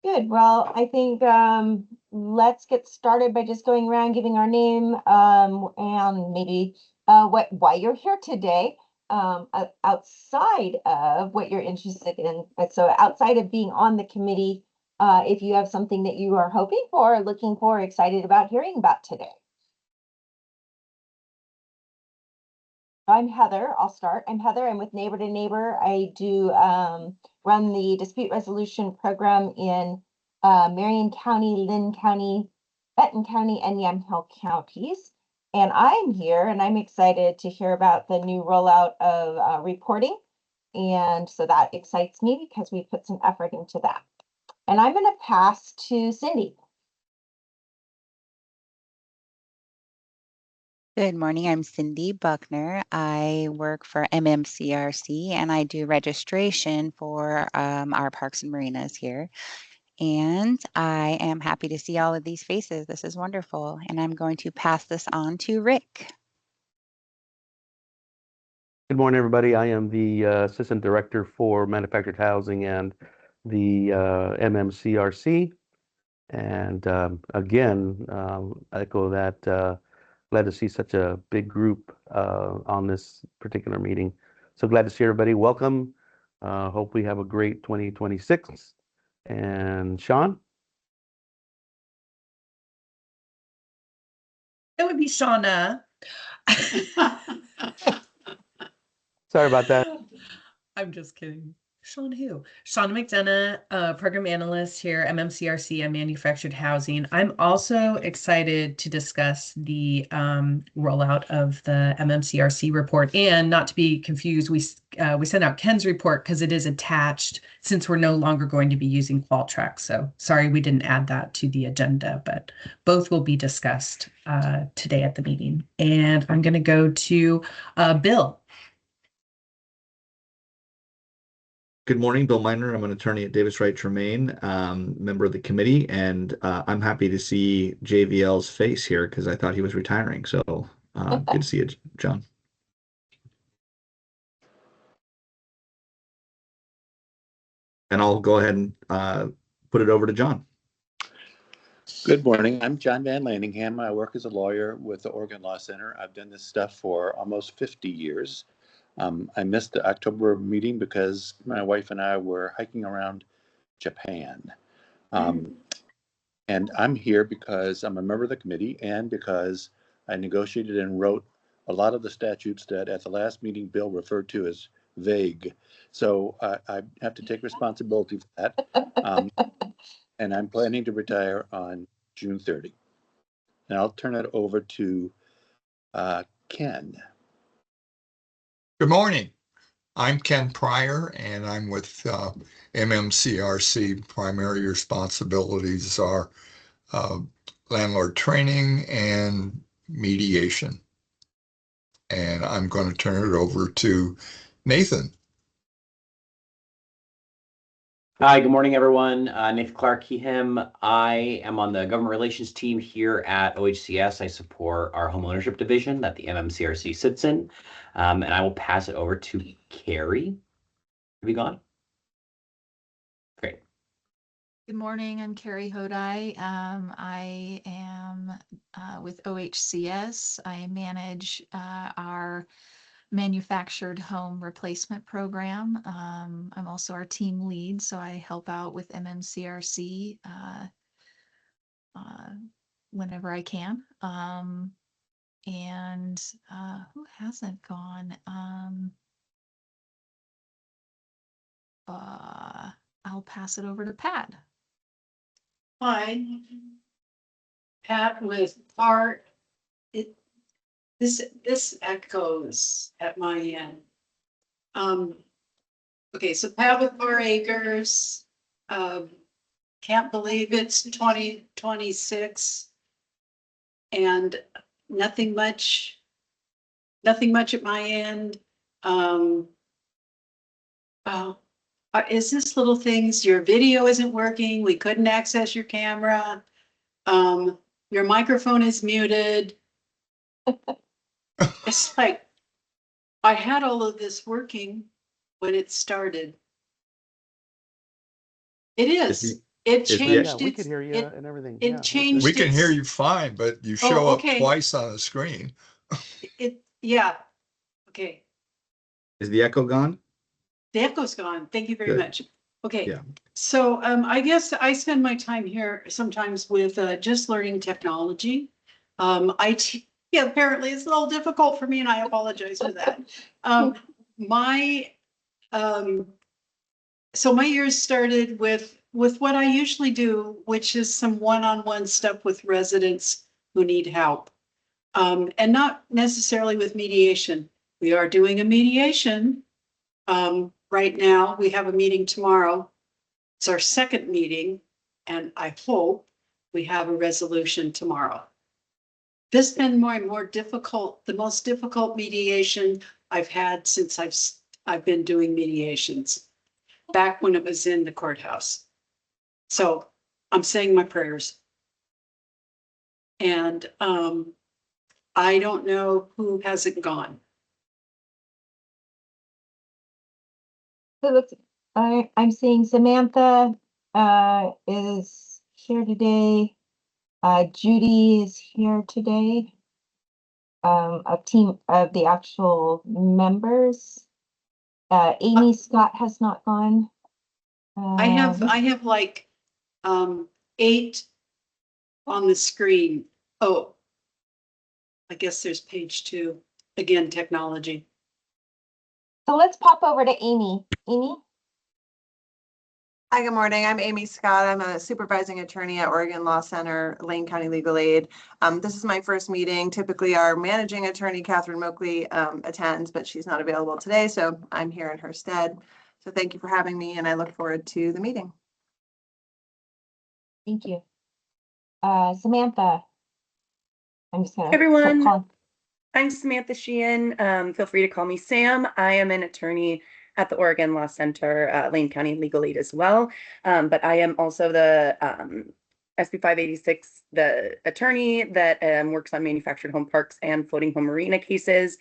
Good. Well, I think let's get started by just going around giving our name and maybe why you're here today. Outside of what you're interested in, so outside of being on the committee, if you have something that you are hoping for, looking for, excited about hearing about today. I'm Heather. I'll start. I'm Heather. I'm with Neighbor to Neighbor. I do run the dispute resolution program in Marion County, Lynn County, Benton County, and Yamhill counties. And I'm here and I'm excited to hear about the new rollout of reporting. And so that excites me because we put some effort into that. And I'm going to pass to Cindy. Good morning, I'm Cindy Buckner. I work for MMCRC and I do registration for our parks and marinas here. And I am happy to see all of these faces. This is wonderful. And I'm going to pass this on to Rick. Good morning, everybody. I am the Assistant Director for Manufactured Housing and the MMCRC. And again, I echo that. Glad to see such a big group on this particular meeting. So glad to see everybody. Welcome. Hope we have a great 2026. And Sean? It would be Shauna. Sorry about that. I'm just kidding. Sean who? Shauna McDonough, program analyst here, MMCRC and Manufactured Housing. I'm also excited to discuss the rollout of the MMCRC report, and not to be confused, we sent out Ken's report because it is attached since we're no longer going to be using Qualtrics. So sorry we didn't add that to the agenda, but both will be discussed today at the meeting. And I'm going to go to Bill. Good morning, Bill Miner. I'm an attorney at Davis Wright Tremaine, member of the committee, and I'm happy to see JVL's face here because I thought he was retiring. So good to see you, John. And I'll go ahead and put it over to John. Good morning. I'm John Van Landingham. I work as a lawyer with the Oregon Law Center. I've done this stuff for almost 50 years. I missed the October meeting because my wife and I were hiking around Japan. And I'm here because I'm a member of the committee and because I negotiated and wrote a lot of the statutes that at the last meeting Bill referred to as vague. So I have to take responsibility for that. And I'm planning to retire on June 30. And I'll turn it over to Ken. Good morning. I'm Ken Pryor, and I'm with MMCRC. Primary responsibilities are landlord training and mediation. And I'm going to turn it over to Nathan. Hi, good morning, everyone. Nathan Clark-Kehem. I am on the government relations team here at OHCS. I support our home ownership division that the MMCRC sits in. And I will pass it over to Carrie. Have you gone? Great. Good morning, I'm Carrie Hodai. I am with OHCS. I manage our manufactured home replacement program. I'm also our team lead, so I help out with MMCRC whenever I can. And who hasn't gone? I'll pass it over to Pat. Hi, Pat with Art. This echoes at my end. Okay, so Pat with 4 Acres. Can't believe it's 2026 and nothing much at my end. Is this little things? Your video isn't working. We couldn't access your camera. Your microphone is muted. It's like I had all of this working when it started. It is. It Is the- Yeah, changed we its, could hear you it, and everything. it Yeah, we're good. changed We can hear its- you fine, but you show up okay. twice on the screen. yeah. Okay. Is the echo gone? The echo's gone. Thank you very Good. much. Okay. Yeah. So I guess I spend my time here sometimes with just learning technology. IT, yeah, apparently it's a little difficult for me and I apologize for that. My so my years started with what I usually do, which is some one-on-one stuff with residents who need help. And not necessarily with mediation. We are doing a mediation. Right now, we have a meeting tomorrow. It's our second meeting, and I hope we have a resolution tomorrow. This has been more difficult, the most difficult mediation I've had since I've been doing mediations, back when it was in the courthouse. So I'm saying my prayers. And I don't know who hasn't gone. So let's, I'm seeing Samantha is here today. Judy is here today. A team of the actual members. Amy Scott has not gone. I have like 8 on the screen. Oh, I guess there's page 2. Again, technology. So let's pop over to Amy. Amy? Hi, good morning. I'm Amy Scott. I'm a supervising attorney at Oregon Law Center, Lane County Legal Aid. This is my first meeting. Typically, our managing attorney, Catherine Moakley, attends, but she's not available today, so I'm here in her stead. So thank you for having me, and I look forward to the meeting. Thank you. Samantha. I'm just gonna. Hey, everyone. start calling. I'm Samantha Sheehan. Feel free to call me Sam. I am an attorney at the Oregon Law Center, Lane County Legal Aid as well. But I am also the SB 586, the attorney that works on manufactured home parks and floating home marina cases.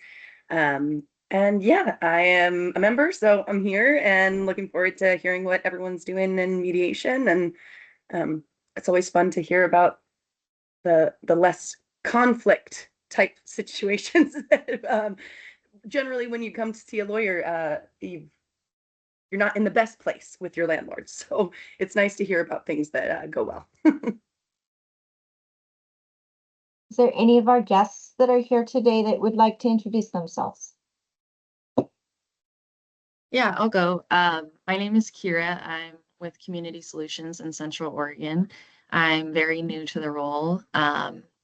And yeah, I am a member, so I'm here and looking forward to hearing what everyone's doing in mediation. And it's always fun to hear about the less conflict type situations that generally when you come to see a lawyer, you're not in the best place with your landlord. So it's nice to hear about things that go well. Is there any of our guests that are here today that would like to introduce themselves? Yeah, I'll go. My name is Kira. I'm with Community Solutions in Central Oregon. I'm very new to the role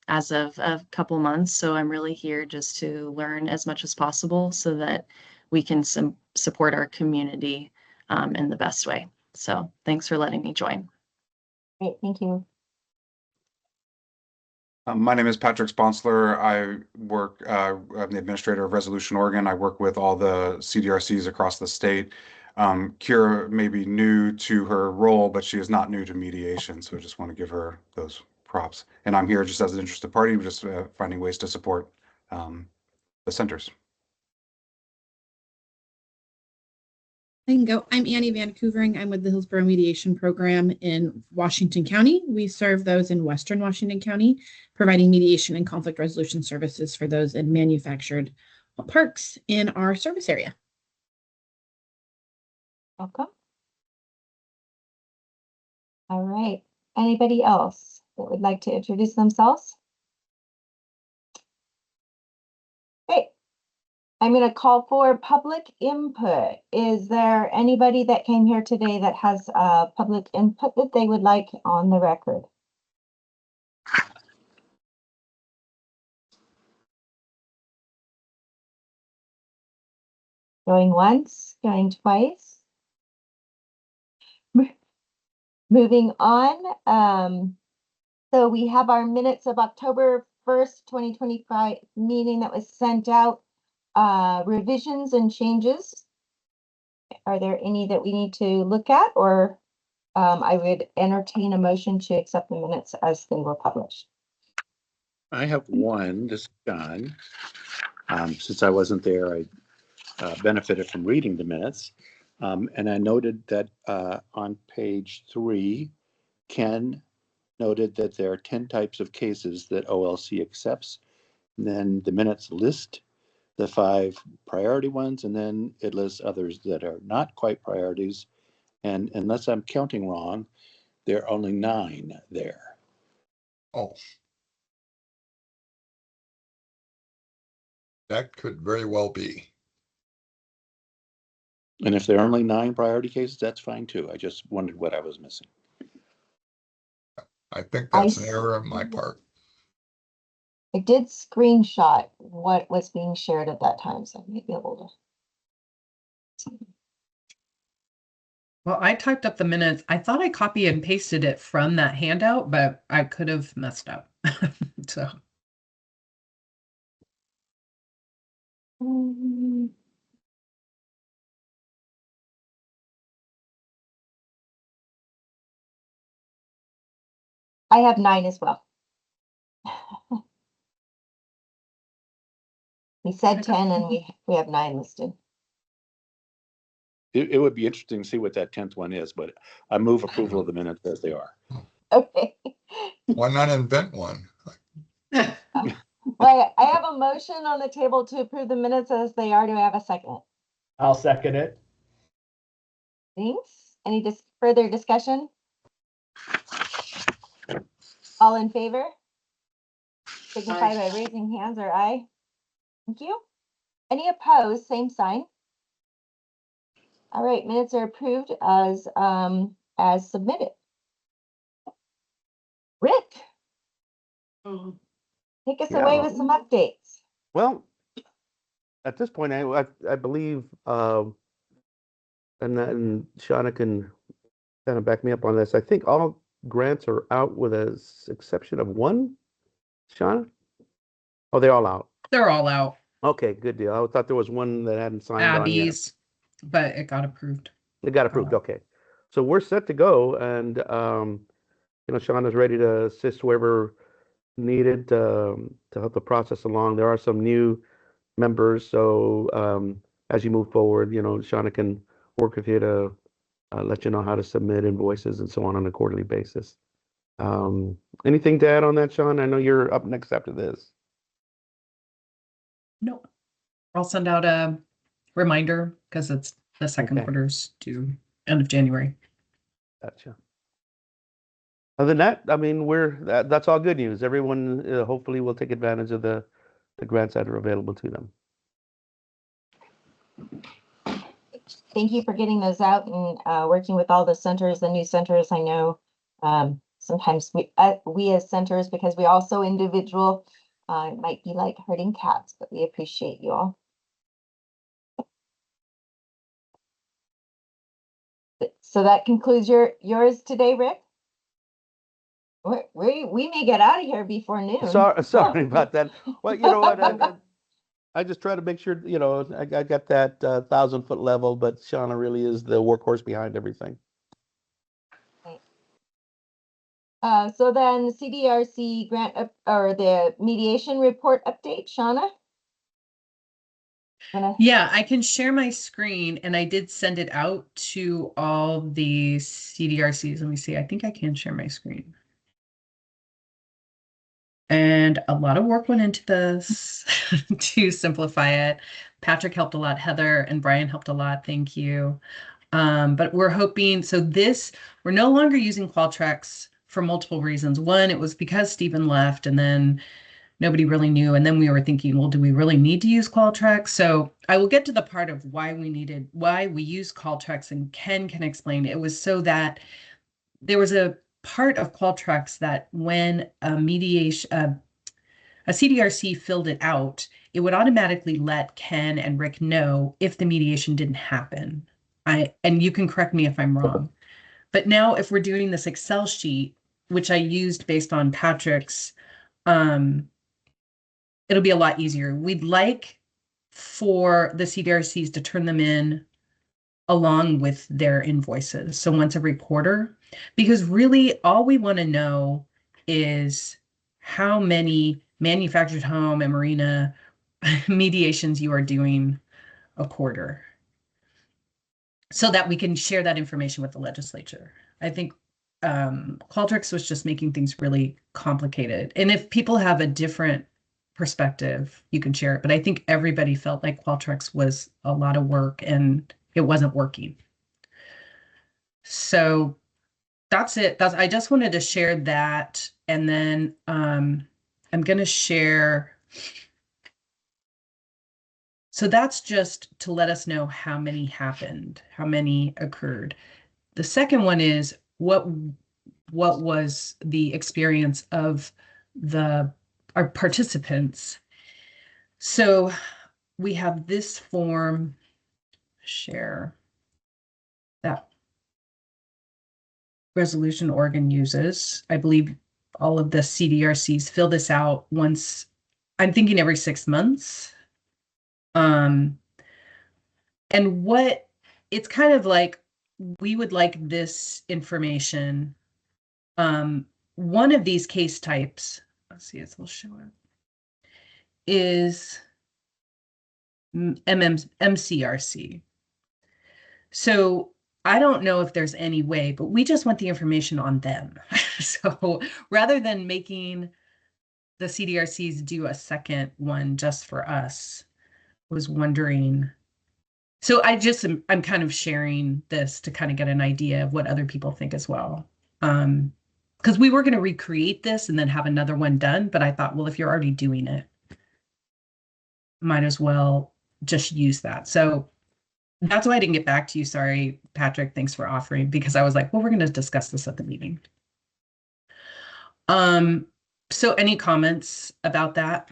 as of a couple months, so I'm really here just to learn as much as possible so that we can support our community in the best way. So thanks for letting me join. Great, thank you. My name is Patrick Sponsler. I'm the administrator of Resolution Oregon. I work with all the CDRCs across the state. Kira may be new to her role, but she is not new to mediation. So I just want to give her those props. And I'm here just as an interested party, just finding ways to support the centers. I can go. I'm Annie Vancouvering. I'm with the Hillsborough Mediation Program in Washington County. We serve those in Western Washington County, providing mediation and conflict resolution services for those in manufactured parks in our service area. Welcome. All right. Anybody else that would like to introduce themselves? Great. I'm going to call for public input. Is there anybody that came here today that has public input that they would like on the record? Going once, going twice. Moving on. So we have our minutes of October 1st, 2025 meeting that was sent out. Revisions and changes. Are there any that we need to look at, or I would entertain a motion to accept the minutes as they were published? I have one, this is John. Since I wasn't there, I benefited from reading the minutes. And I noted that on page 3, Ken noted that there are 10 types of cases that OLC accepts. And then the minutes list the 5 priority ones, and then it lists others that are not quite priorities. And unless I'm counting wrong, there are only 9 there. Oh. That could very well be. And if there are only 9 priority cases, that's fine too. I just wondered what I was missing. I think that's an error on my part. I did screenshot what was being shared at that time, so I may be able to. Well, I typed up the minutes. I thought I copied and pasted it from that handout, but I could have messed up. So. I have 9 as well. We said 10 and we have 9 listed. It would be interesting to see what that 10th one is, but I move approval of the minutes as they are. Okay. Why not invent one? Well, I have a motion on the table to approve the minutes as they are. Do I have a second? I'll second it. Thanks. Any further discussion? All in favor? Signify by raising hands or aye. Thank you. Any opposed? Same sign. All right, minutes are approved as submitted. Rick, take us away with some updates. Well, at this point, I believe, and Shauna can kind of back me up on this. I think all grants are out with an exception of one. Shauna? Oh, they're all out. They're all out. Okay, good deal. I thought there was one that hadn't signed on yet. Abby's, but it got approved. It got approved. Okay, so we're set to go, and Shauna's ready to assist whoever needed to help the process along. There are some new members, so as you move forward, Shauna can work with you to let you know how to submit invoices and so on a quarterly basis. Anything to add on that, Sean? I know you're up next after this. No, I'll send out a reminder because it's the second quarter's due end of January. Gotcha. Other than that, I mean, that's all good news. Everyone hopefully will take advantage of the grants that are available to them. Thank you for getting those out and working with all the centers, the new centers. I know sometimes we as centers, because we also individual, it might be like herding cats, but we appreciate you all. So that concludes yours today, Rick. We may get out of here before noon. Sorry about that. Well, you know what? I just try to make sure, I got that 1,000-foot level, but Shauna really is the workhorse behind everything. So then CDRC grant or the mediation report update, Shauna? Yeah, I can share my screen, and I did send it out to all the CDRCs. Let me see. I think I can share my screen. And a lot of work went into this to simplify it. Patrick helped a lot. Heather and Brian helped a lot. Thank you. But we're hoping, we're no longer using Qualtrics for multiple reasons. One, it was because Stephen left, and then nobody really knew. And then we were thinking, well, do we really need to use Qualtrics? So I will get to the part of why we use Qualtrics, and Ken can explain. It was so that there was a part of Qualtrics that when a CDRC filled it out, it would automatically let Ken and Rick know if the mediation didn't happen. And you can correct me if I'm wrong. But now if we're doing this Excel sheet, which I used based on Patrick's, it'll be a lot easier. We'd like for the CDRCs to turn them in along with their invoices. So once every quarter, because really all we want to know is how many manufactured home and marina mediations you are doing a quarter, so that we can share that information with the legislature. I think Qualtrics was just making things really complicated. And if people have a different perspective, you can share it. But I think everybody felt like Qualtrics was a lot of work and it wasn't working. So that's it. I just wanted to share that. And then I'm going to share. So that's just to let us know how many happened, how many occurred. The second one is what was the experience of our participants. So we have this form, share, that resolution Oregon uses. I believe all of the CDRCs fill this out once, I'm thinking every 6 months. And it's kind of like, we would like this information. One of these case types, let's see, it'll show it, is MCRC. So I don't know if there's any way, but we just want the information on them. So rather than making the CDRCs do a second one just for us, was wondering. So I'm kind of sharing this to kind of get an idea of what other people think as well. Because we were going to recreate this and then have another one done, but I thought, well, if you're already doing it, might as well just use that. So that's why I didn't get back to you. Sorry, Patrick, thanks for offering, because I was like, well, we're going to discuss this at the meeting. So any comments about that?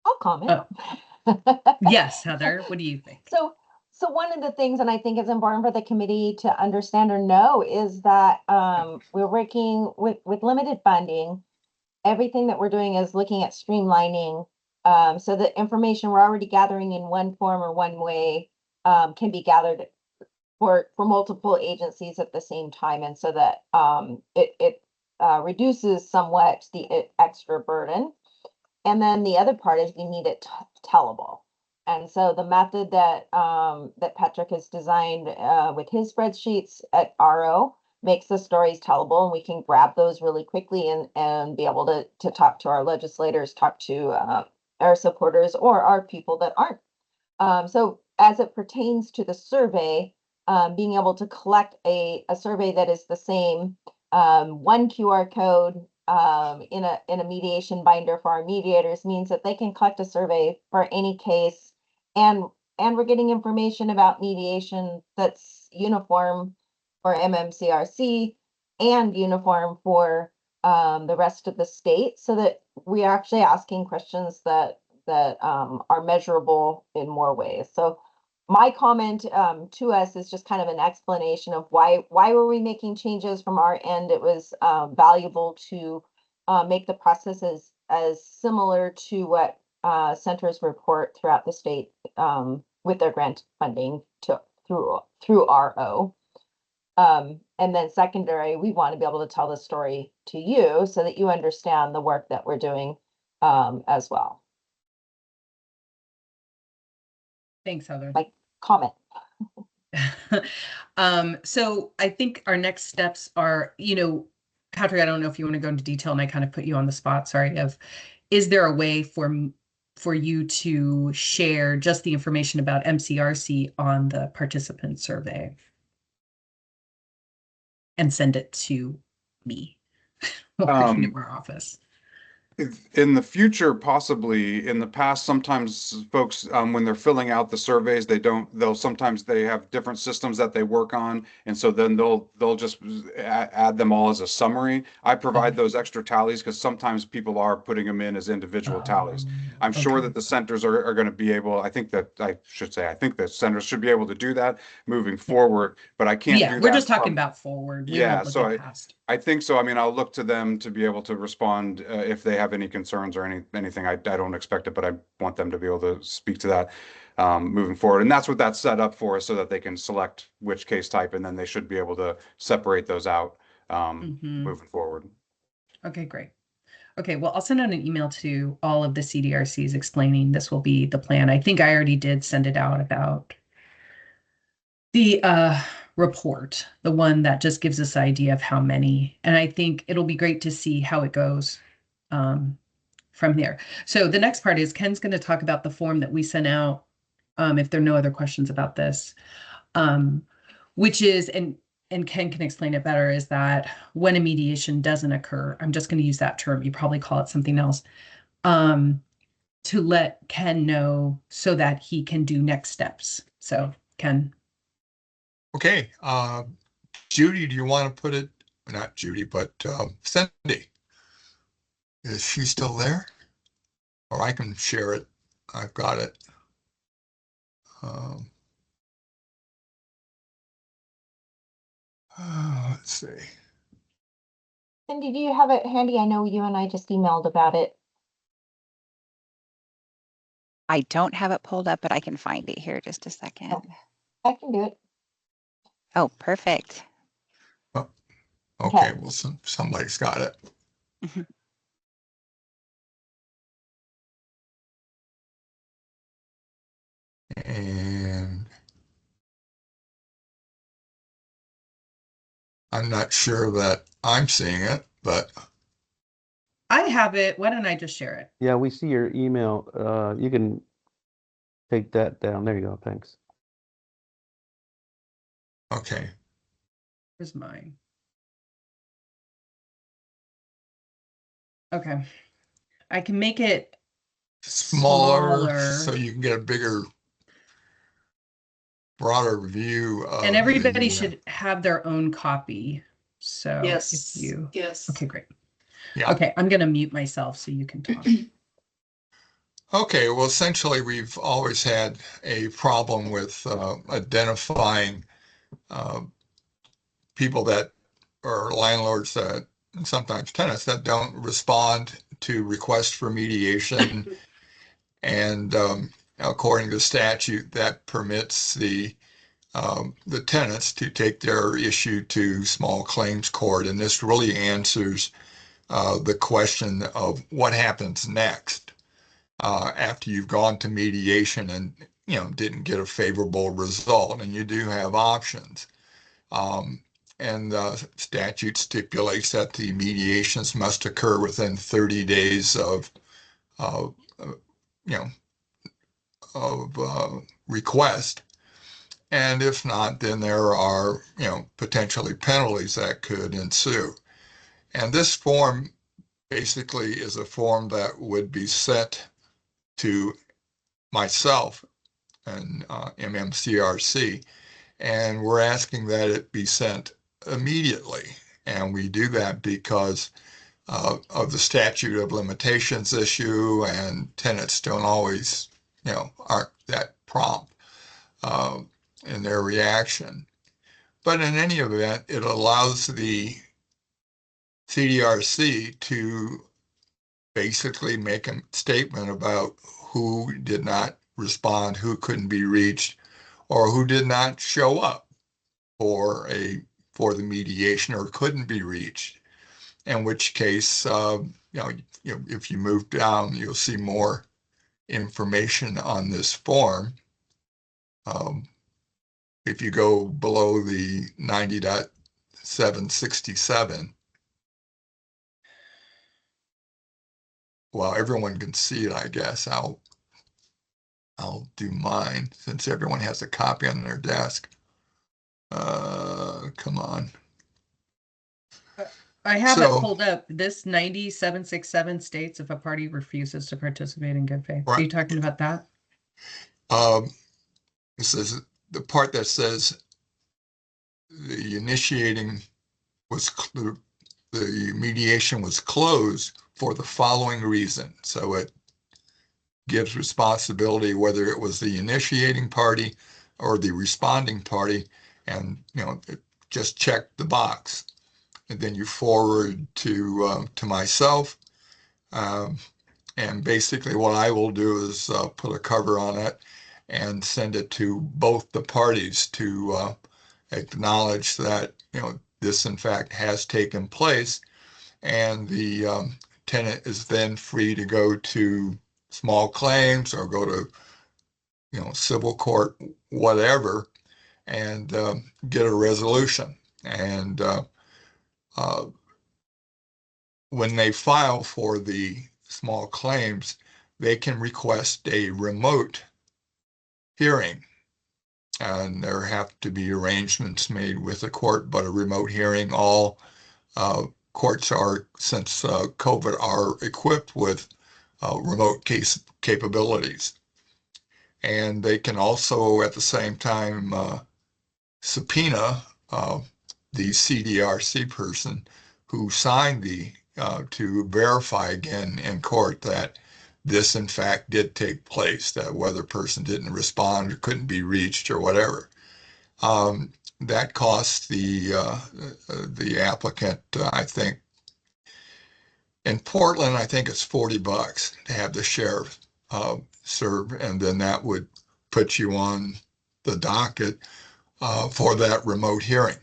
I'll comment. Yes, Heather, what do you think? So one of the things, and I think is important for the committee to understand or know, is that we're working with limited funding. Everything that we're doing is looking at streamlining, so the information we're already gathering in one form or one way can be gathered for multiple agencies at the same time, and so that it reduces somewhat the extra burden. And then the other part is we need it tellable. And so the method that that Patrick has designed with his spreadsheets at RO makes the stories tellable, and we can grab those really quickly and be able to talk to our legislators, talk to our supporters, or our people that aren't. So as it pertains to the survey, being able to collect a survey that is the same, one QR code in a mediation binder for our mediators means that they can collect a survey for any case, and we're getting information about mediation that's uniform for MMCRC and uniform for the rest of the state, so that we're actually asking questions that are measurable in more ways. So my comment to us is just kind of an explanation of why were we making changes from our end. It was valuable to make the process as similar to what centers report throughout the state with their grant funding through RO. And then secondary, we want to be able to tell the story to you so that you understand the work that we're doing as well. Thanks, Heather. My comment. So I think our next steps are, Patrick, I don't know if you want to go into detail, and I kind of put you on the spot, sorry, is there a way for you to share just the information about MCRC on the participant survey and send it to me working in our office? In the future, possibly. In the past, sometimes folks, when they're filling out the surveys, sometimes they have different systems that they work on. And so then they'll just add them all as a summary. I provide those extra tallies because sometimes people are putting them in as individual tallies. I'm sure that the centers are going to be able, I think that centers should be able to do that moving forward, but I can't do that. We're just talking about forward. I think so. I mean, I'll look to them to be able to respond if they have any concerns or anything. I don't expect it, but I want them to be able to speak to that moving forward. And that's what that's set up for, so that they can select which case type, and then they should be able to separate those out moving forward. Okay, great. Okay, well, I'll send out an email to all of the CDRCs explaining this will be the plan. I think I already did send it out about the report, the one that just gives us an idea of how many. And I think it'll be great to see how it goes from there. So the next part is Ken's going to talk about the form that we sent out, if there are no other questions about this, which is, and Ken can explain it better, is that when a mediation doesn't occur, I'm just going to use that term, you probably call it something else, to let Ken know so that he can do next steps. So Ken. Okay, Judy, do you want to put it, not Judy, but Cindy? Is she still there? Or I can share it. I've got it. Let's see. Cindy, do you have it handy? I know you and I just emailed about it. I don't have it pulled up, but I can find it here just a second. Oh, I can do it. Oh, perfect. Oh, okay, well, somebody's got it. Mhm. And I'm not sure that I'm seeing it, but I have it. Why don't I just share it? Yeah, we see your email. You can take that down. There you go. Thanks. okay. Here's mine. Okay. I can make it Smaller, so you can get a bigger, broader view of and everybody the, should have their own copy. So Yes, if you, yes. okay, great. Yeah. Okay, I'm going to mute myself so you can talk. Okay, well, essentially, we've always had a problem with identifying people that are landlords that, and sometimes tenants that don't respond to requests for mediation. And according to statute, that permits the tenants to take their issue to small claims court. And this really answers the question of what happens next after you've gone to mediation and didn't get a favorable result. And you do have options. And the statute stipulates that the mediations must occur within 30 days of request. And if not, then there are, potentially penalties that could ensue. And this form basically is a form that would be sent to myself and MMCRC. And we're asking that it be sent immediately. And we do that because of the statute of limitations issue, and tenants don't always, aren't that prompt in their reaction. But in any event, it allows the CDRC to basically make a statement about who did not respond, who couldn't be reached, or who did not show up for the mediation or couldn't be reached. In which case, if you move down, you'll see more information on this form. If you go below the 90.767, well, everyone can see it, I guess. I'll do mine since everyone has a copy on their desk. Come on. I have it pulled up. This 9767 states if a party refuses to participate in good faith. Right. Are you talking about that? It says the part that says the initiating was the mediation was closed for the following reason. So it gives responsibility whether it was the initiating party or the responding party, and just check the box. And then you forward to myself, and basically what I will do is put a cover on it and send it to both the parties to acknowledge that this in fact has taken place, and the tenant is then free to go to small claims or go to civil court, whatever, and get a resolution. And when they file for the small claims, they can request a remote hearing. And there have to be arrangements made with the court, but a remote hearing, all courts are, since COVID, are equipped with remote case capabilities. And they can also, at the same time, subpoena the CDRC person who signed the to verify again in court that this in fact did take place, that whether person didn't respond or couldn't be reached or whatever. That costs the applicant, I think, in Portland, I think it's $40 to have the sheriff serve, and then that would put you on the docket for that remote hearing.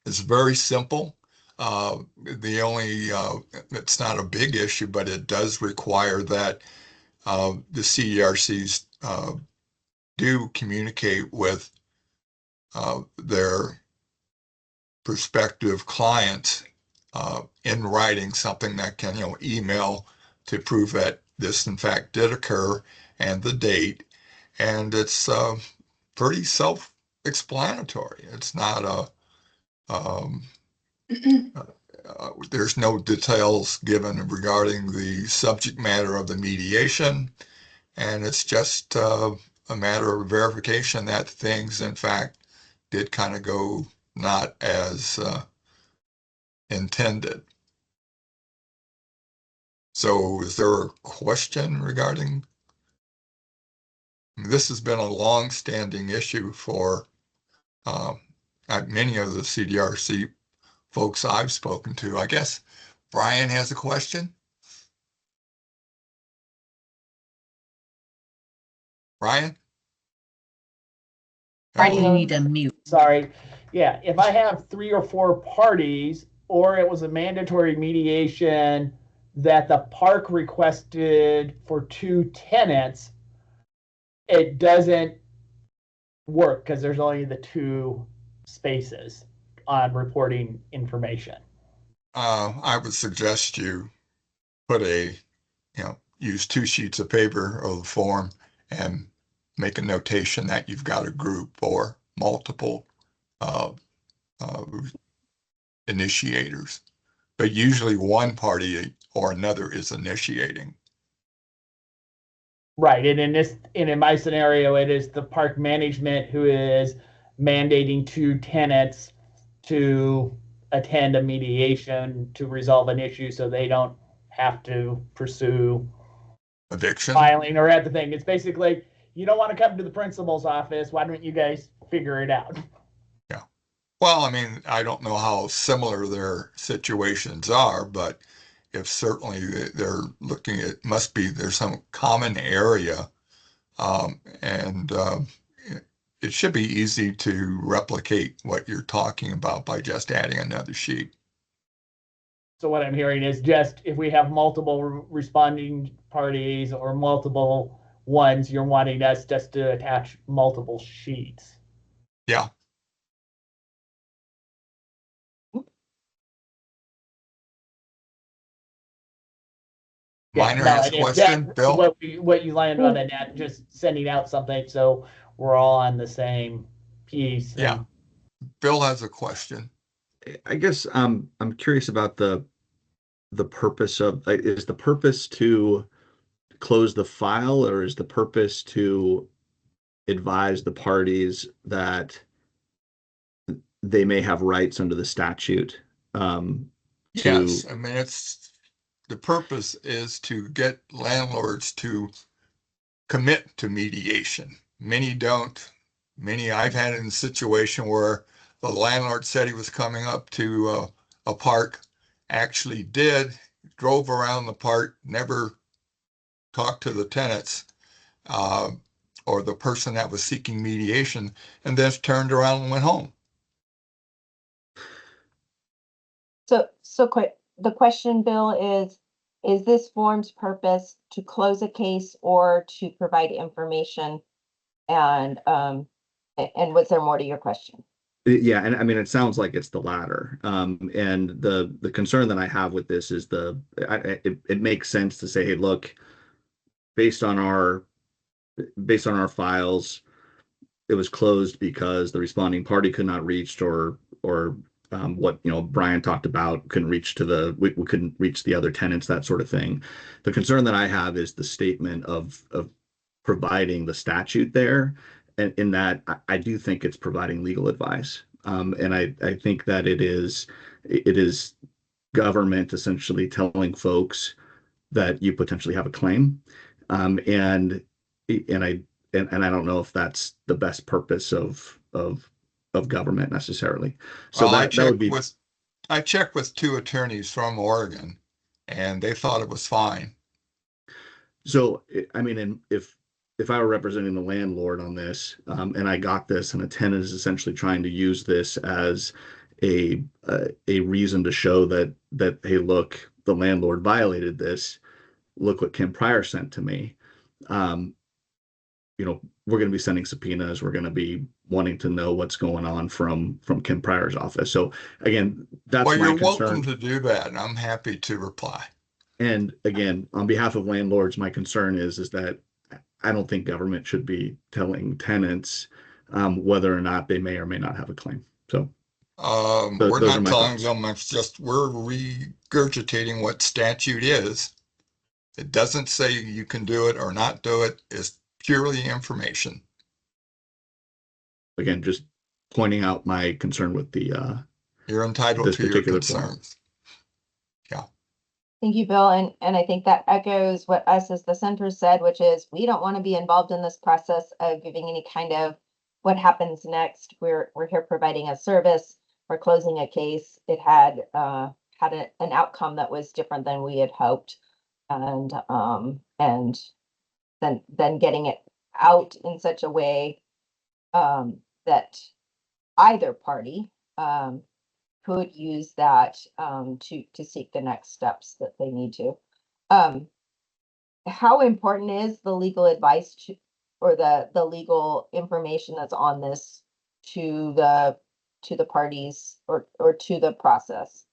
It's very simple. The only, it's not a big issue, but it does require that the CDRCs do communicate with their prospective clients in writing, something that can, email to prove that this in fact did occur and the date. And it's pretty self-explanatory. It's not a, there's no details given regarding the subject matter of the mediation. And it's just a matter of verification that things in fact did kind of go not as intended. So is there a question regarding? This has been a long-standing issue for many of the CDRC folks I've spoken to. I guess Brian has a question. Brian? You need to mute. Sorry. Yeah, if I have 3 or 4 parties, or it was a mandatory mediation that the park requested for 2 tenants, it doesn't work because there's only the 2 spaces on reporting information. I would suggest you put use 2 sheets of paper or the form and make a notation that you've got a group or multiple initiators, but usually one party or another is initiating. Right, and in my scenario, it is the park management who is mandating 2 tenants to attend a mediation to resolve an issue, so they don't have to pursue eviction filing or at the thing. It's basically, you don't want to come to the principal's office. Why don't you guys figure it out? Yeah. Well, I mean, I don't know how similar their situations are, but if certainly they're looking at, there's some common area, and it should be easy to replicate what you're talking about by just adding another sheet. So what I'm hearing is just if we have multiple responding parties or multiple ones, you're wanting us just to attach multiple sheets. Yeah. Minor has a question, Bill? What you landed on, that just sending out something so we're all on the same piece. Yeah. Bill has a question. I guess I'm curious about the purpose of, is the purpose to close the file, or is the purpose to advise the parties that they may have rights under the statute? Yes, I mean, the purpose is to get landlords to commit to mediation. Many don't. Many I've had in a situation where the landlord said he was coming up to a park, actually did, drove around the park, never talked to the tenants or the person that was seeking mediation, and then turned around and went home. So quick, the question, Bill, is this form's purpose to close a case or to provide information and And was there more to your question? Yeah, and I mean, it sounds like it's the latter. And the concern that I have with this is it makes sense to say, hey, look, based on our files, it was closed because the responding party could not reach, or what Brian talked about, couldn't reach we couldn't reach the other tenants, that sort of thing. The concern that I have is the statement of providing the statute there, and in that I do think it's providing legal advice. And I think that it is government essentially telling folks that you potentially have a claim. And I don't know if that's the best purpose of government necessarily. So Well, that would be. I checked with 2 attorneys from Oregon, and they thought it was fine. So I mean, if I were representing the landlord on this, and I got this, and a tenant is essentially trying to use this as a reason to show that hey, look, the landlord violated this. Look what Kim Pryor sent to me. We're going to be sending subpoenas. We're going to be wanting to know what's going on from Kim Pryor's office. So again, that's my concern. Well, you're welcome to do that, and I'm happy to reply. And again, on behalf of landlords, my concern is that I don't think government should be telling tenants whether or not they may or may not have a claim. So we're not telling them. It's just we're regurgitating what statute is. It doesn't say you can do it or not do it. It's purely information. Again, just pointing out my concern with the. You're entitled to your concerns. Yeah. Thank you, Bill. And I think that echoes what us as the center said, which is we don't want to be involved in this process of giving any kind of what happens next. We're here providing a service. We're closing a case. It had an outcome that was different than we had hoped, and then getting it out in such a way that either party could use that to seek the next steps that they need to. How important is the legal advice or the legal information that's on this to the parties or to the process?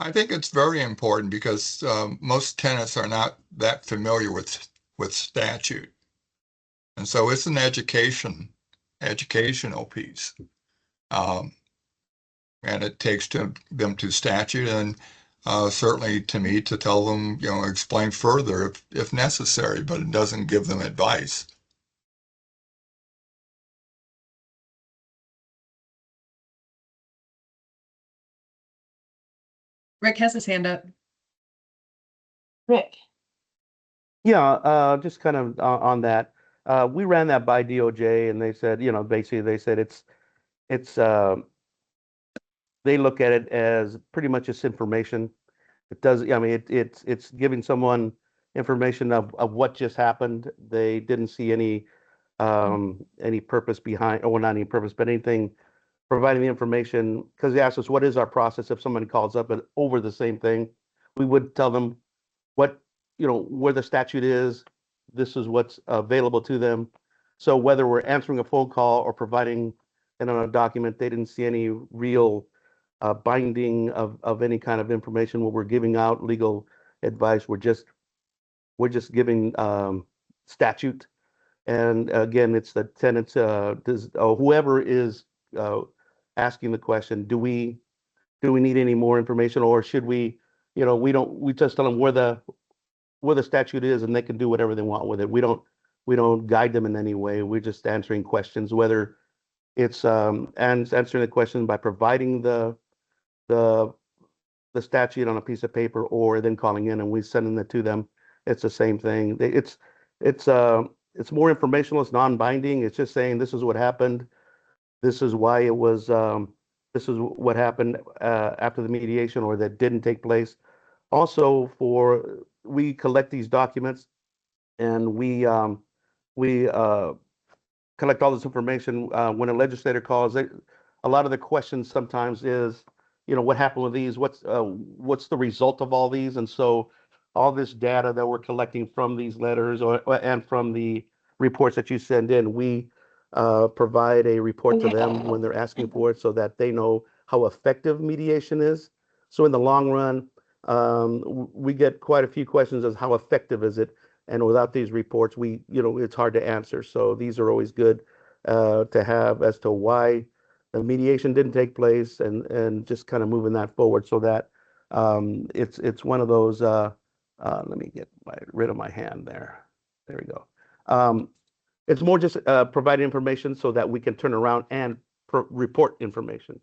I think it's very important because most tenants are not that familiar with statute. And so it's an educational piece. And it takes them to statute, and certainly to me to tell them, explain further if necessary, but it doesn't give them advice. Rick has his hand up. Rick. Yeah, just kind of on that. We ran that by DOJ, and they said, basically they said it's they look at it as pretty much just information. It does, I mean, it's giving someone information of what just happened. They didn't see any purpose behind, or not any purpose, but anything providing the information, because they asked us, what is our process if somebody calls up over the same thing? We would tell them what, where the statute is. This is what's available to them. So whether we're answering a phone call or providing it on a document, they didn't see any real binding of any kind of information. When we're giving out legal advice, we're just giving statute. And again, it's the tenants, whoever is asking the question, do we need any more information, or should we, we just tell them where the statute is, and they can do whatever they want with it. We don't guide them in any way. We're just answering questions, whether it's answering the question by providing the statute on a piece of paper, or then calling in and we sending it to them. It's the same thing. It's more informational. It's non-binding. It's just saying this is what happened. This is why it was. This is what happened after the mediation, or that didn't take place. Also, we collect these documents, and we collect all this information. When a legislator calls, a lot of the questions sometimes is, what happened with these? What's the result of all these? And so all this data that we're collecting from these letters and from the reports that you send in, we provide a report to them when they're asking for it so that they know how effective mediation is. So in the long run, we get quite a few questions as how effective is it? And without these reports, it's hard to answer. So these are always good to have as to why the mediation didn't take place and just kind of moving that forward so that it's one of those, let me get rid of my hand there. There we go. It's more just providing information so that we can turn around and report information.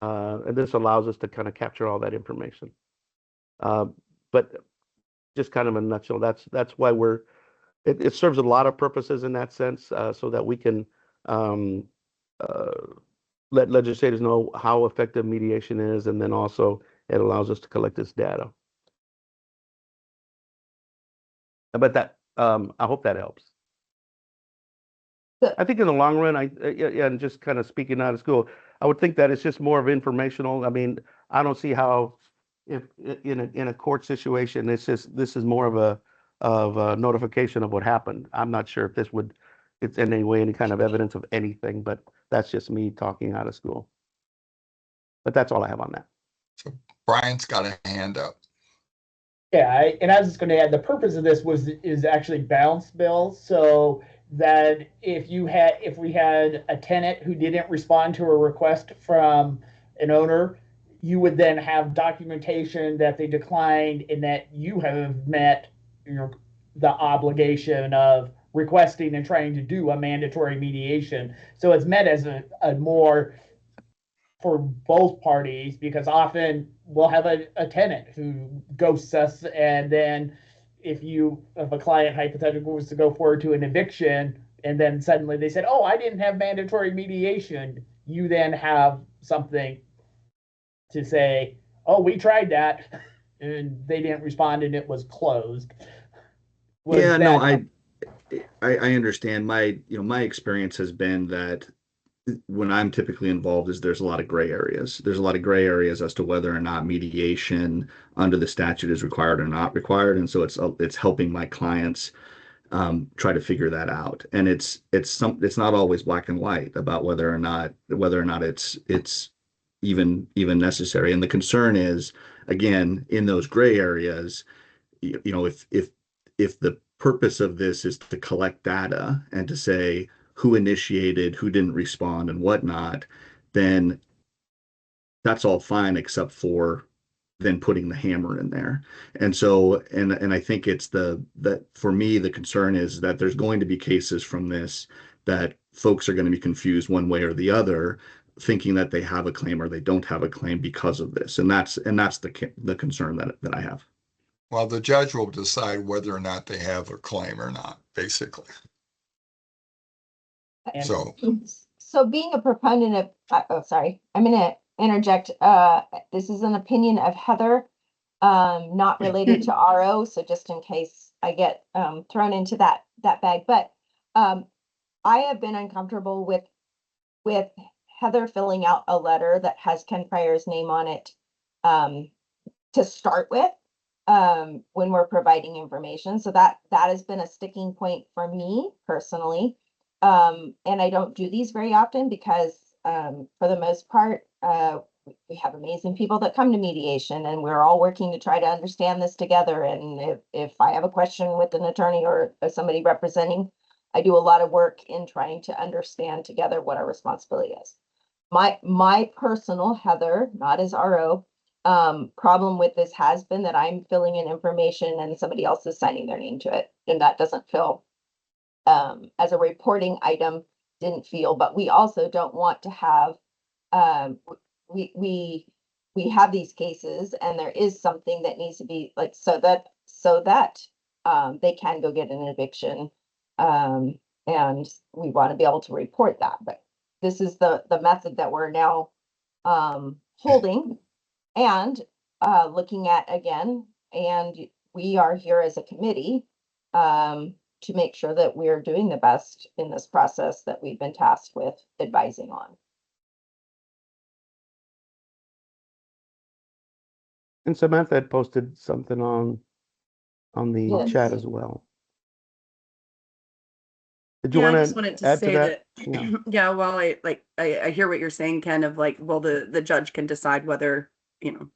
And this allows us to kind of capture all that information. But just kind of in a nutshell, that's why it serves a lot of purposes in that sense, so that we can let legislators know how effective mediation is, and then also it allows us to collect this data. But that I hope that helps. I think in the long run, and just kind of speaking out of school, I would think that it's just more of informational. I mean, I don't see how if in a court situation, this is more of a notification of what happened. I'm not sure if it's in any way any kind of evidence of anything, but that's just me talking out of school. But that's all I have on that. So Brian's got a hand up. Yeah, and I was just going to add, the purpose of this is actually balance bills, so that if we had a tenant who didn't respond to a request from an owner, you would then have documentation that they declined and that you have met the obligation of requesting and trying to do a mandatory mediation. So it's meant as a more for both parties, because often we'll have a tenant who ghosts us, and then if a client hypothetically was to go forward to an eviction and then suddenly they said, oh, I didn't have mandatory mediation, you then have something to say, oh, we tried that and they didn't respond and it was closed. I understand. My experience has been that when I'm typically involved there's a lot of gray areas. There's a lot of gray areas as to whether or not mediation under the statute is required or not required. And so it's helping my clients try to figure that out. And it's not always black and white about whether or not it's even necessary. And the concern is, again, in those gray areas, if the purpose of this is to collect data and to say who initiated, who didn't respond, and whatnot, then that's all fine, except for then putting the hammer in there. And so, and I think it's that for me, the concern is that there's going to be cases from this that folks are going to be confused one way or the other, thinking that they have a claim or they don't have a claim because of this. And that's the concern that I have. Well, the judge will decide whether or not they have a claim or not, basically. So being a proponent of, sorry, I'm going to interject. This is an opinion of Heather, not related to RO. So just in case I get thrown into that bag, but I have been uncomfortable with Heather filling out a letter that has Ken Pryor's name on it to start with when we're providing information. So that has been a sticking point for me personally. And I don't do these very often because for the most part, we have amazing people that come to mediation and we're all working to try to understand this together. And if I have a question with an attorney or somebody representing, I do a lot of work in trying to understand together what our responsibility is. My personal, Heather, not as RO, problem with this has been that I'm filling in information and somebody else is signing their name to it. And that doesn't feel as a reporting item, didn't feel, but we also don't want to have, we have these cases and there is something that needs to be like, so that they can go get an eviction. And we want to be able to report that, but this is the method that we're now holding and looking at again, and we are here as a committee to make sure that we're doing the best in this process that we've been tasked with advising on. And Samantha had posted something on the chat as well. Did you Yeah, I want just to wanted to add to say that? that, yeah, while I hear what you're saying, Ken, of like, well, the judge can decide whether, you know,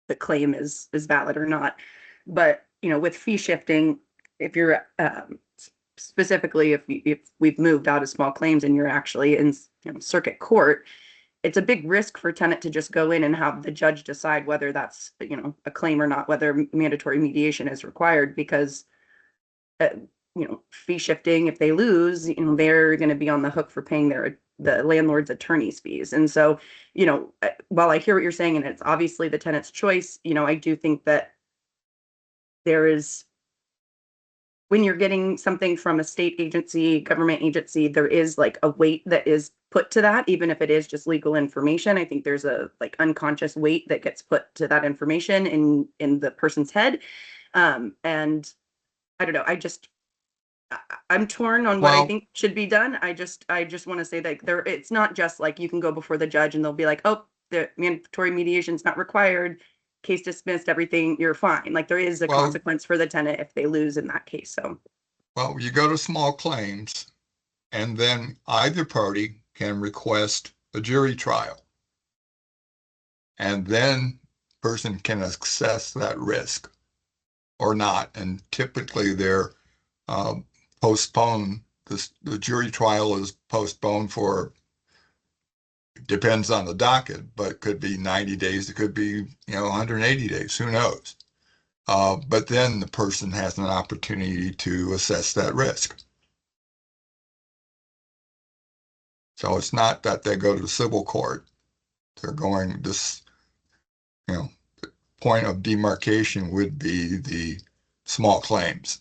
the claim is valid or not. But, you know, with fee shifting, if you're specifically if we've moved out of small claims and you're actually in, you know, circuit court, it's a big risk for tenant to just go in and have the judge decide whether that's, you know, a claim or not, whether mandatory mediation is required, because you know, fee shifting, if they lose, you know, they're going to be on the hook for paying the landlord's attorney's fees. And so, you know, while I hear what you're saying, and it's obviously the tenant's choice, you know, I do think that there is, when you're getting something from a state agency, government agency, there is like a weight that is put to that, even if it is just legal information. I think there's a like unconscious weight that gets put to that information in the person's head. And I don't know, I'm torn on what I think should be done. I just want to say that it's not just like you can go before the judge and they'll be like, oh, the mandatory mediation is not required, case dismissed, everything, you're fine. Like there is a consequence for the tenant if they lose in that case. So, well, you go to small claims, and then either party can request a jury trial, and then person can assess that risk or not. And typically they're postponed. The jury trial is postponed for, depends on the docket, but it could be 90 days. It could be, 180 days. Who knows? But then the person has an opportunity to assess that risk. So it's not that they go to the civil court. They're going this, the point of demarcation would be the small claims.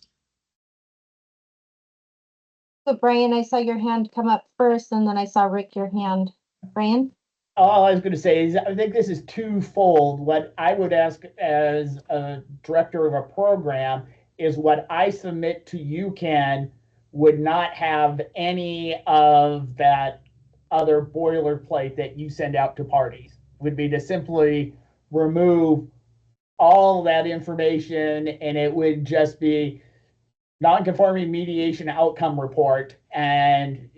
So Brian, I saw your hand come up first, and then I saw Rick, your hand. Brian? All I was going to say is I think this is twofold. What I would ask as a director of a program is what I submit to you, Ken, would not have any of that other boilerplate that you send out to parties. Would be to simply remove all that information, and it would just be non-conforming mediation outcome report, and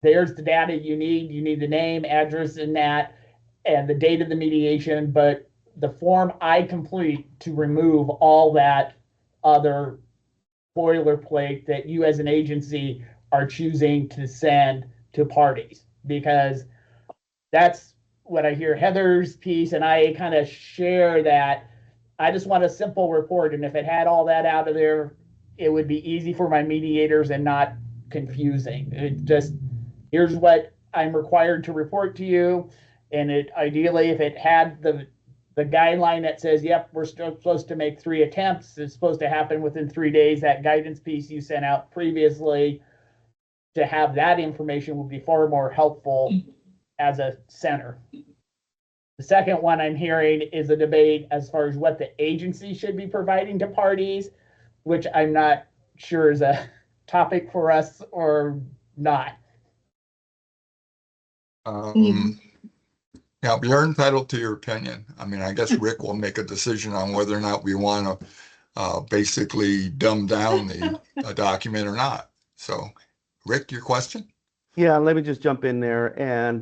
there's the data you need. You need the name, address, and the date of the mediation, but the form I complete to remove all that other boilerplate that you as an agency are choosing to send to parties, because that's what I hear Heather's piece, and I kind of share that. I just want a simple report, and if it had all that out of there, it would be easy for my mediators and not confusing. It just, here's what I'm required to report to you. And it ideally, if it had the guideline that says, yep, we're still supposed to make 3 attempts, it's supposed to happen within 3 days, that guidance piece you sent out previously, to have that information would be far more helpful as a center. The second one I'm hearing is a debate as far as what the agency should be providing to parties, which I'm not sure is a topic for us or not. Yeah, you're entitled to your opinion. I mean, I guess Rick will make a decision on whether or not we want to basically dumb down the document or not. So, Rick, your question? Yeah, let me just jump in there. And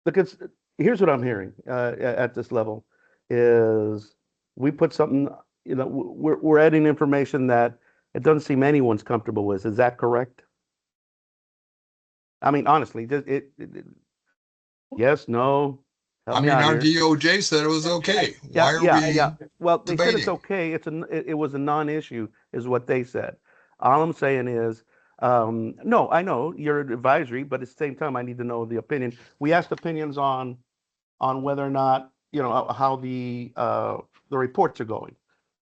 because here's what I'm hearing at this level is we put something, we're adding information that it doesn't seem anyone's comfortable with. Is that correct? I mean, honestly, yes, no. I mean, our DOJ said it was okay. Why are we? Well, they debating? said it's okay. It was a non-issue, is what they said. All I'm saying is, no, I know you're advisory, but at the same time, I need to know the opinion. We asked opinions on whether or not, how the reports are going.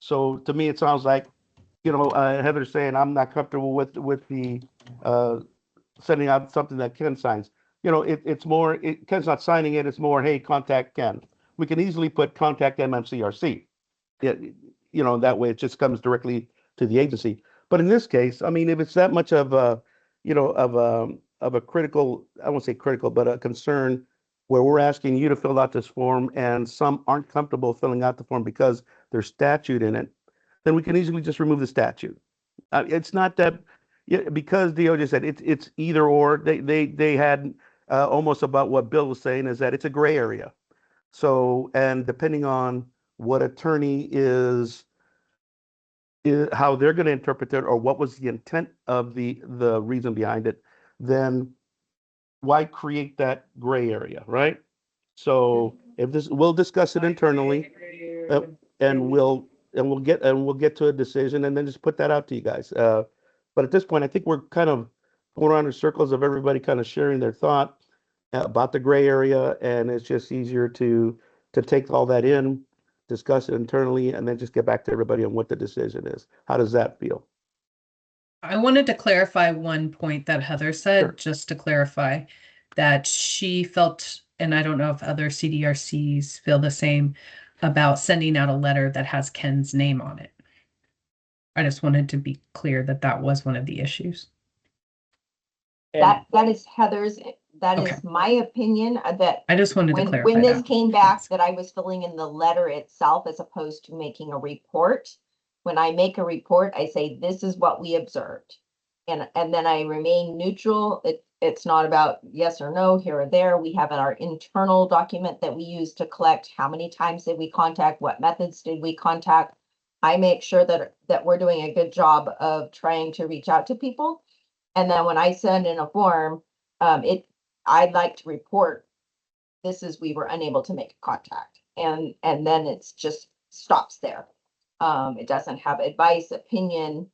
So to me, it sounds like, Heather's saying I'm not comfortable with the sending out something that Ken signs. It's more, Ken's not signing it. It's more, hey, contact Ken. We can easily put contact MMCRC. That way it just comes directly to the agency. But in this case, I mean, if it's that much of a, of a critical, I won't say critical, but a concern where we're asking you to fill out this form and some aren't comfortable filling out the form because there's statute in it, then we can easily just remove the statute. It's not that, yeah, because DOJ said it's either or. They had almost about what Bill was saying, is that it's a gray area. So, and depending on what attorney is how they're going to interpret it, or what was the intent of the reason behind it, then why create that gray area, right? So if this, we'll discuss it internally, and we'll get to a decision, and then just put that out to you guys. But at this point, I think we're kind of going around in circles of everybody kind of sharing their thought about the gray area, and it's just easier to take all that in, discuss it internally, and then just get back to everybody on what the decision is. How does that feel? I wanted to clarify one point that Heather said, Sure. just to clarify that she felt, and I don't know if other CDRCs feel the same, about sending out a letter that has Ken's name on it. I just wanted to be clear that that was one of the issues. And That is Heather's, that Okay. is my opinion, that I just wanted to when clarify this that. came back, that I was filling in the letter itself as opposed to making a report. When I make a report, I say, this is what we observed. And then I remain neutral. It's not about yes or no, here or there. We have our internal document that we use to collect how many times did we contact, what methods did we contact. I make sure that we're doing a good job of trying to reach out to people. And then when I send in a form, I'd like to report, this is, we were unable to make contact. And then it's just stops there. It doesn't have advice, opinion,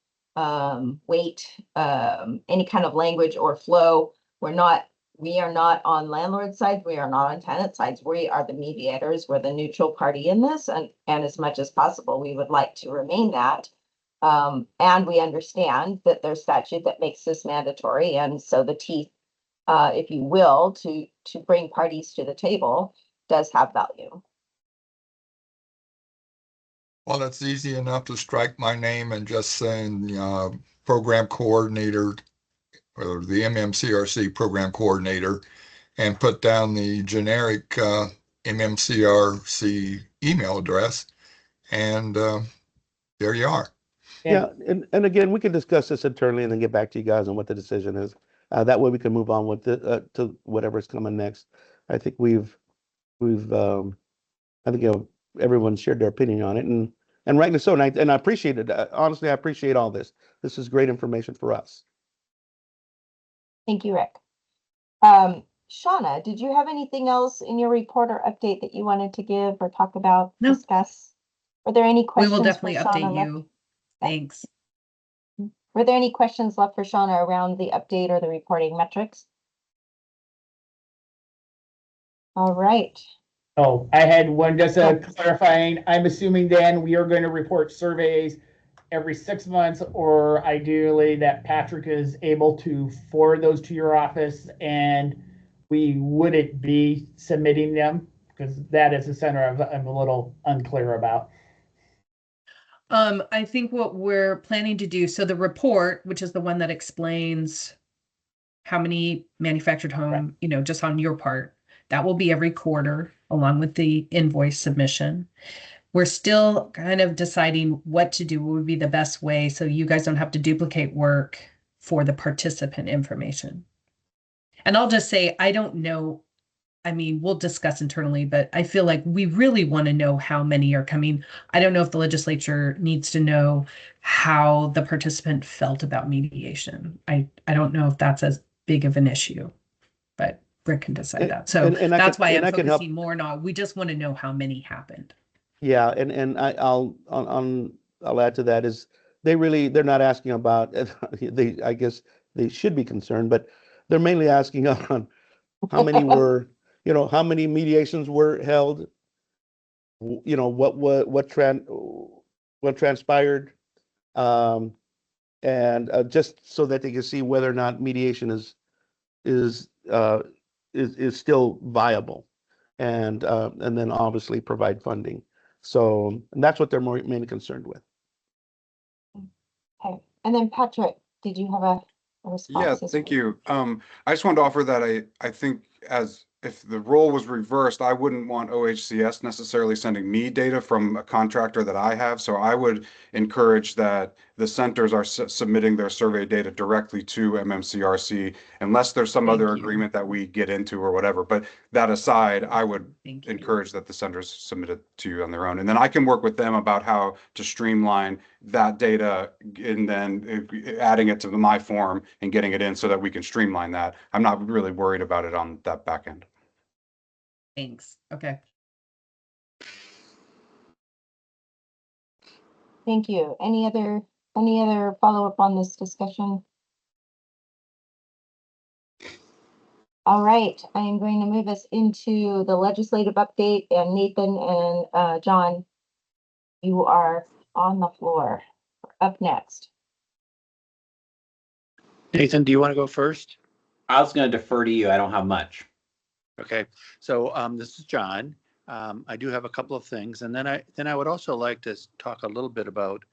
weight, any kind of language or flow. We are not on landlord side. We are not on tenant sides. We are the mediators. We're the neutral party in this. And as much as possible, we would like to remain that. And we understand that there's statute that makes this mandatory. And so the teeth, if you will, to bring parties to the table does have value. Well, it's easy enough to strike my name and just saying program coordinator, or the MMCRC program coordinator, and put down the generic MMCRC email address, and there you are. Yeah, and again, we can discuss this internally and then get back to you guys on what the decision is. That way we can move on with to whatever's coming next. I think I think everyone shared their opinion on it, and rightly so. And I appreciate it. Honestly, I appreciate all this. This is great information for us. Thank you, Rick. Shauna, did you have anything else in your report or update that you wanted to give or talk about, No. discuss? Were there any We questions? will for definitely Shauna update left? you. Thanks. Were there any questions left for Shauna around the update or the reporting metrics? All right. Oh, I had one just clarifying. I'm assuming then we are going to report surveys every 6 months, or ideally that Patrick is able to forward those to your office, and we wouldn't be submitting them, because that is the center I'm a little unclear about. I think what we're planning to do, so the report, which is the one that explains how many manufactured home, just on your part, that will be every quarter along with the invoice submission. We're still kind of deciding what to do, what would be the best way, so you guys don't have to duplicate work for the participant information. And I'll just say, I don't know. I mean, we'll discuss internally, but I feel like we really want to know how many are coming. I don't know if the legislature needs to know how the participant felt about mediation. I don't know if that's as big of an issue, but Rick can decide that. So that's why I'm focusing more on, we just want to know how many happened. Yeah, and I'll add to that is they're not asking about I guess they should be concerned, but they're mainly asking on how many were, how many mediations were held, what transpired, and just so that they can see whether or not mediation is still viable, and then obviously provide funding. So that's what they're mainly concerned with. Okay, and then Patrick, did you have a response? Yeah, thank you. I just wanted to offer that I think as if the role was reversed, I wouldn't want OHCS necessarily sending me data from a contractor that I have. So I would encourage that the centers are submitting their survey data directly to MMCRC, unless there's some other agreement that we get into or whatever. But that aside, I would encourage that the centers submit it to you on their own. And then I can work with them about how to streamline that data and then adding it to my form and getting it in so that we can streamline that. I'm not really worried about it on that back end. Thanks. Okay. Thank you. Any other follow-up on this discussion? All right, I am going to move us into the legislative update, and Nathan and John, you are on the floor. Up next. Nathan, do you want to go first? I was going to defer to you. I don't have much. Okay, so this is John. I do have a couple of things, and then I would also like to talk a little bit about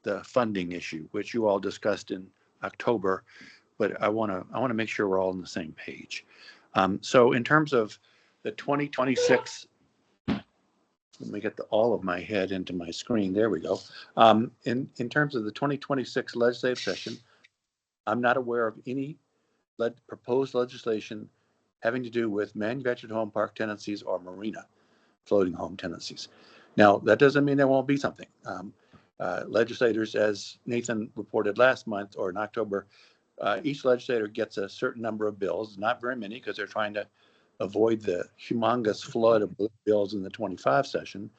the funding issue, which you all discussed in October, but I want to make sure we're all on the same page. So in terms of the 2026, let me get all of my head into my screen. There we go. In terms of the 2026 legislative session, I'm not aware of any proposed legislation having to do with manufactured home park tenancies or marina floating home tenancies. Now, that doesn't mean there won't be something. Legislators, as Nathan reported last month or in October, each legislator gets a certain number of bills, not very many because they're trying to avoid the humongous flood of bills in the 25 session.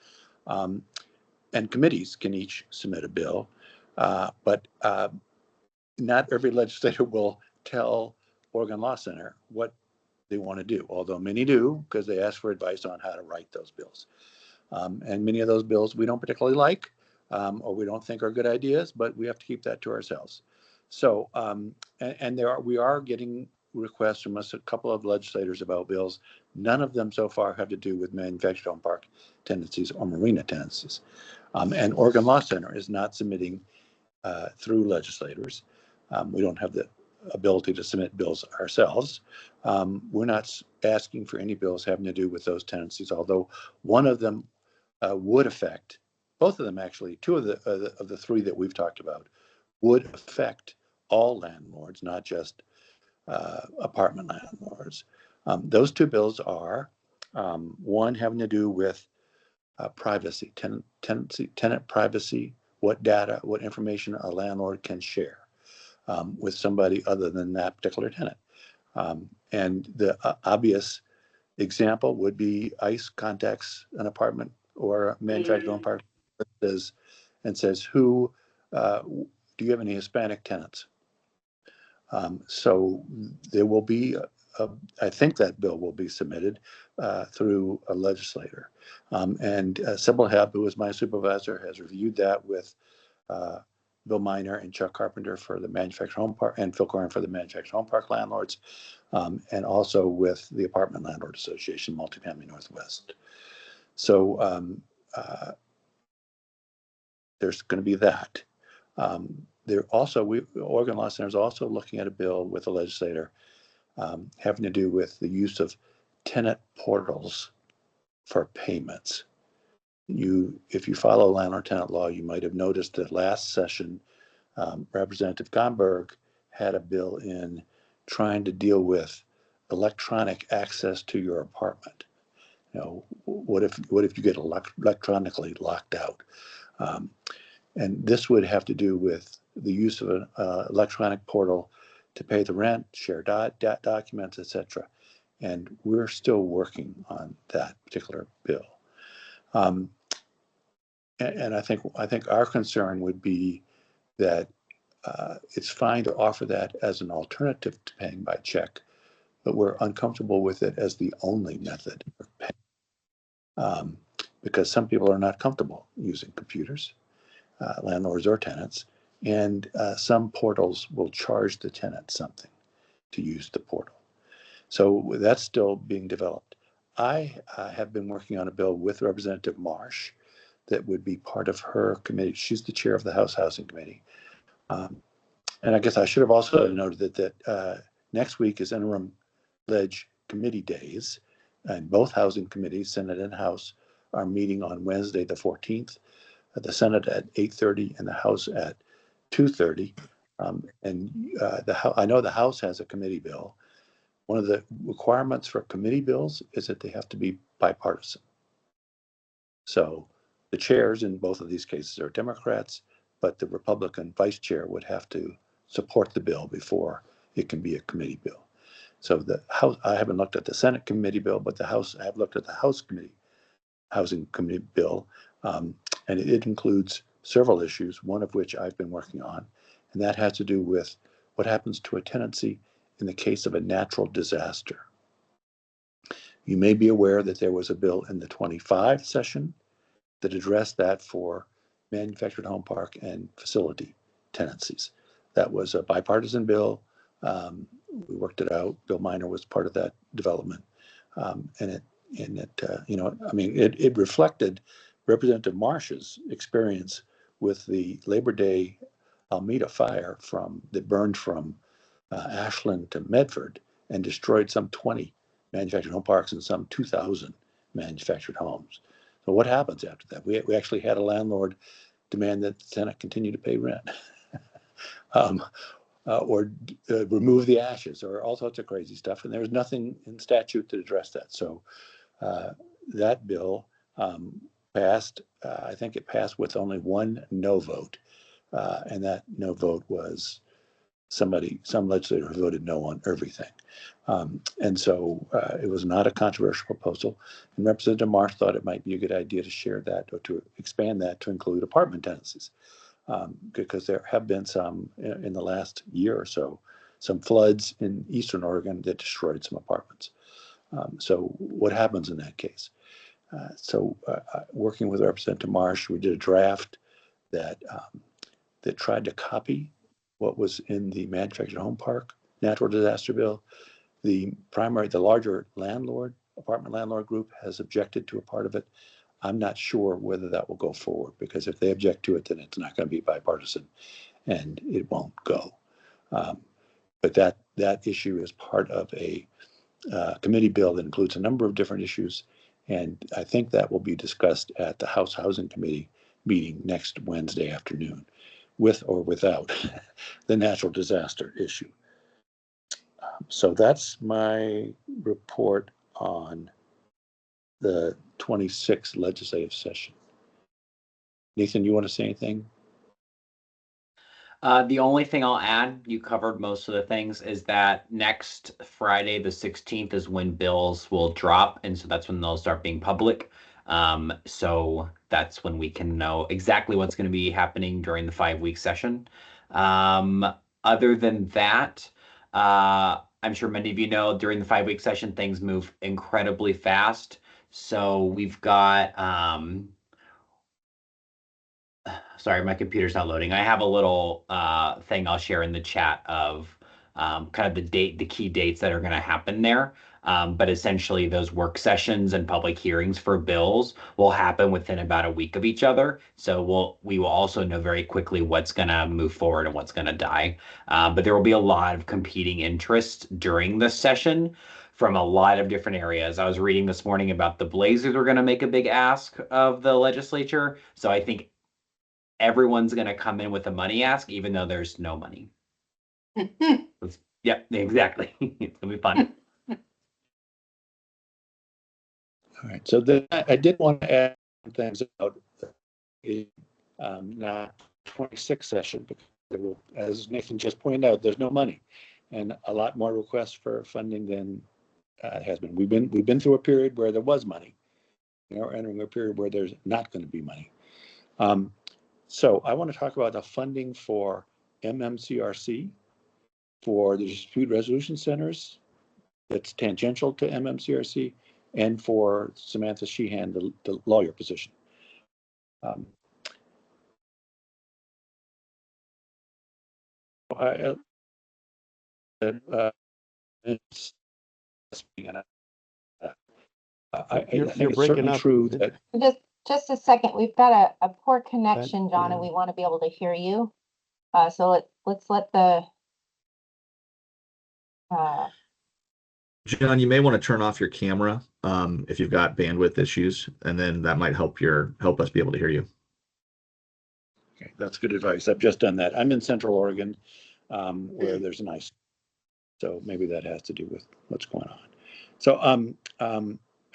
And committees can each submit a bill, but not every legislator will tell Oregon Law Center what they want to do, although many do because they ask for advice on how to write those bills. And many of those bills we don't particularly like or we don't think are good ideas, but we have to keep that to ourselves. So, and we are getting requests from us, a couple of legislators about bills. None of them so far have to do with manufactured home park tenancies or marina tenancies. And Oregon Law Center is not submitting through legislators. We don't have the ability to submit bills ourselves. We're not asking for any bills having to do with those tenancies, although one of them would affect, both of them actually, two of the three that we've talked about would affect all landlords, not just apartment landlords. Those two bills are one having to do with privacy, tenant privacy, what data, what information a landlord can share with somebody other than that particular tenant. And the obvious example would be ICE contacts an apartment or a manufactured home park and says, who, do you have any Hispanic tenants? So there will be, I think that bill will be submitted through a legislator. And Sybil Hebb, who is my supervisor, has reviewed that with Bill Miner and Chuck Carpenter for the manufactured home park and Phil Corin for the manufactured home park landlords, and also with the Apartment Landlord Association, Multifamily Northwest. So there's going to be that. There also, Oregon Law Center is also looking at a bill with a legislator having to do with the use of tenant portals for payments. If you follow landlord-tenant law, you might have noticed that last session, Representative Gomberg had a bill in trying to deal with electronic access to your apartment. You know, what if you get electronically locked out? And this would have to do with the use of an electronic portal to pay the rent, share documents, etc. And we're still working on that particular bill. And I think our concern would be that it's fine to offer that as an alternative to paying by check, but we're uncomfortable with it as the only method of paying because some people are not comfortable using computers, landlords or tenants, and some portals will charge the tenant something to use the portal. So that's still being developed. I have been working on a bill with Representative Marsh that would be part of her committee. She's the chair of the House Housing Committee. And I guess I should have also noted that next week is interim ledge committee days, and both housing committees, Senate and House, are meeting on Wednesday the 14th, the Senate at 8:30 and the House at 2:30. I know the House has a committee bill. One of the requirements for committee bills is that they have to be bipartisan. So the chairs in both of these cases are Democrats, but the Republican vice chair would have to support the bill before it can be a committee bill. So the House, I haven't looked at the Senate committee bill, but the House, I have looked at the House Housing Committee bill, and it includes several issues, one of which I've been working on, and that has to do with what happens to a tenancy in the case of a natural disaster. You may be aware that there was a bill in the 25 session that addressed that for manufactured home park and facility tenancies. That was a bipartisan bill. We worked it out. Bill Miner was part of that development, and it reflected Representative Marsh's experience with the Labor Day Almeda fire that burned from Ashland to Medford and destroyed some 20 manufactured home parks and some 2,000 manufactured homes. So what happens after that? We actually had a landlord demand that the tenant continue to pay rent, or remove the ashes, or all sorts of crazy stuff. And there was nothing in statute to address that. So that bill passed. I think it passed with only one no vote, and that no vote was some legislator who voted no on everything. And so it was not a controversial proposal. And Representative Marsh thought it might be a good idea to share that, or to expand that to include apartment tenancies, because there have been some in the last year or so, some floods in Eastern Oregon that destroyed some apartments. So what happens in that case? Working with Representative Marsh, we did a draft that tried to copy what was in the manufactured home park natural disaster bill. The larger apartment landlord group has objected to a part of it. I'm not sure whether that will go forward, because if they object to it, then it's not going to be bipartisan and it won't go. But that issue is part of a committee bill that includes a number of different issues. And I think that will be discussed at the House Housing Committee meeting next Wednesday afternoon, with or without the natural disaster issue. So that's my report on the 26th legislative session. Nathan, you want to say anything? The only thing I'll add, you covered most of the things, is that next Friday, the 16th, is when bills will drop. And so that's when they'll start being public. So that's when we can know exactly what's going to be happening during the 5-week session. Other than that, I'm sure many of you know during the 5-week session, things move incredibly fast. So we've got, sorry, my computer's not loading. I have a little thing I'll share in the chat of kind of the key dates that are going to happen there. But essentially those work sessions and public hearings for bills will happen within about a week of each other. So we will also know very quickly what's going to move forward and what's going to die. But there will be a lot of competing interests during this session from a lot of different areas. I was reading this morning about the Blazers are going to make a big ask of the legislature. So I think everyone's going to come in with a money ask, even though there's no money. Yep, exactly. It's going to be fun. All right. So then I did want to add things about the 26th session, because as Nathan just pointed out, there's no money, and a lot more requests for funding than has been. We've been through a period where there was money. Now we're entering a period where there's not going to be money. So I want to talk about the funding for MMCRC, for the dispute resolution centers that's tangential to MMCRC, and for Samantha Sheehan, the lawyer position. You're breaking up. True that Just a second, we've got a poor connection, John, and we want to be able to hear you. So let's let the John, you may want to turn off your camera if you've got bandwidth issues, and then that might help us be able to hear you. Okay, that's good advice. I've just done that. I'm in Central Oregon, where there's an ice. So maybe that has to do with what's going on. So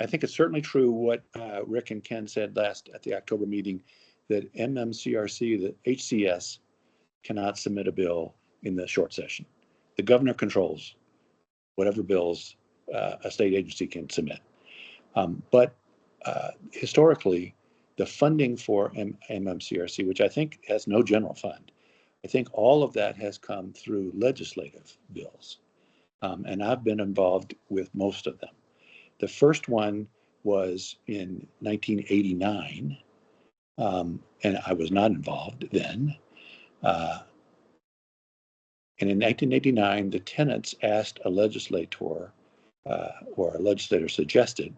I think it's certainly true what Rick and Ken said last at the October meeting, that MMCRC, the HCS, cannot submit a bill in the short session. The governor controls whatever bills a state agency can submit. But historically, the funding for MMCRC, which I think has no general fund, I think all of that has come through legislative bills. And I've been involved with most of them. The first one was in 1989, and I was not involved then. And in 1989, the tenants asked a legislator, or a legislator suggested,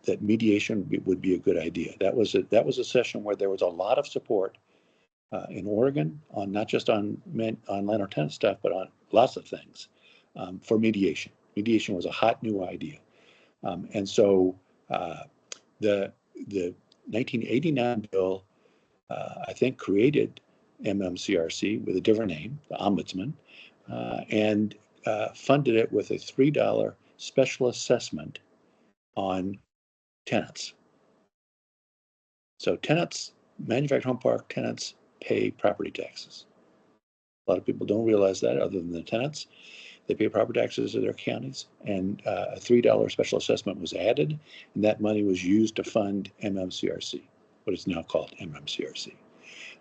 that mediation would be a good idea. That was a session where there was a lot of support in Oregon, on not just on landlord tenant stuff, but on lots of things for mediation. Mediation was a hot new idea, and so the 1989 bill, I think, created MMCRC with a different name, the Ombudsman, and funded it with a $3 special assessment on tenants. So tenants, manufactured home park tenants, pay property taxes. A lot of people don't realize that, other than the tenants. They pay property taxes to their counties, and a $3 special assessment was added, and that money was used to fund MMCRC, what is now called MMCRC.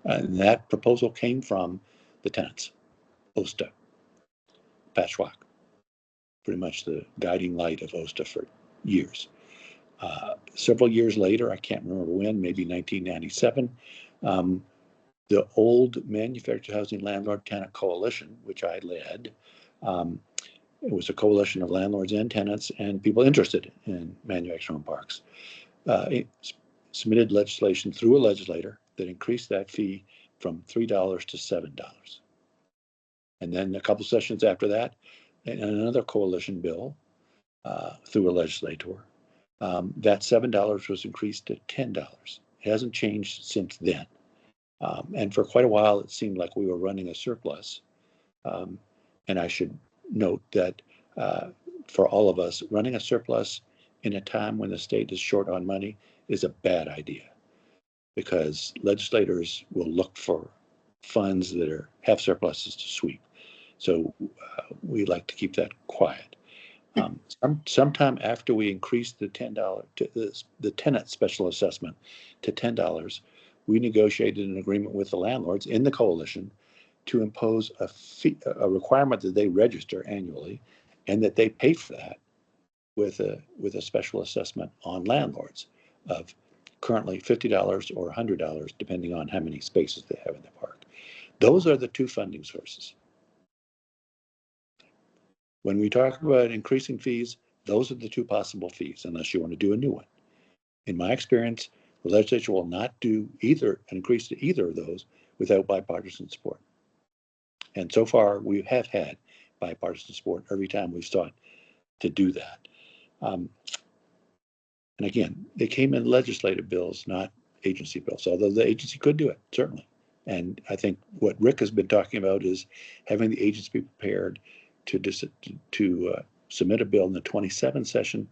And that proposal came from the tenants, OSTA, Patchwork, pretty much the guiding light of OSTA for years. Several years later, I can't remember when, maybe 1997, the old Manufactured Housing Landlord Tenant Coalition, which I led, it was a coalition of landlords and tenants and people interested in manufactured home parks, it submitted legislation through a legislator that increased that fee from $3 to $7. And then a couple sessions after that, another coalition bill through a legislator, that $7 was increased to $10. It hasn't changed since then. And for quite a while, it seemed like we were running a surplus. And I should note that for all of us, running a surplus in a time when the state is short on money is a bad idea, because legislators will look for funds that have surpluses to sweep. So we like to keep that quiet. Sometime after we increased the $10 to the tenant special assessment to $10, we negotiated an agreement with the landlords in the coalition to impose a fee, a requirement that they register annually, and that they pay for that with a special assessment on landlords of currently $50 or $100, depending on how many spaces they have in the park. Those are the two funding sources. When we talk about increasing fees, those are the two possible fees, unless you want to do a new one. In my experience, the legislature will not do either an increase to either of those without bipartisan support. And so far, we have had bipartisan support every time we've sought to do that. And again, they came in legislative bills, not agency bills, although the agency could do it, certainly. And I think what Rick has been talking about is having the agency be prepared to submit a bill in the 27 session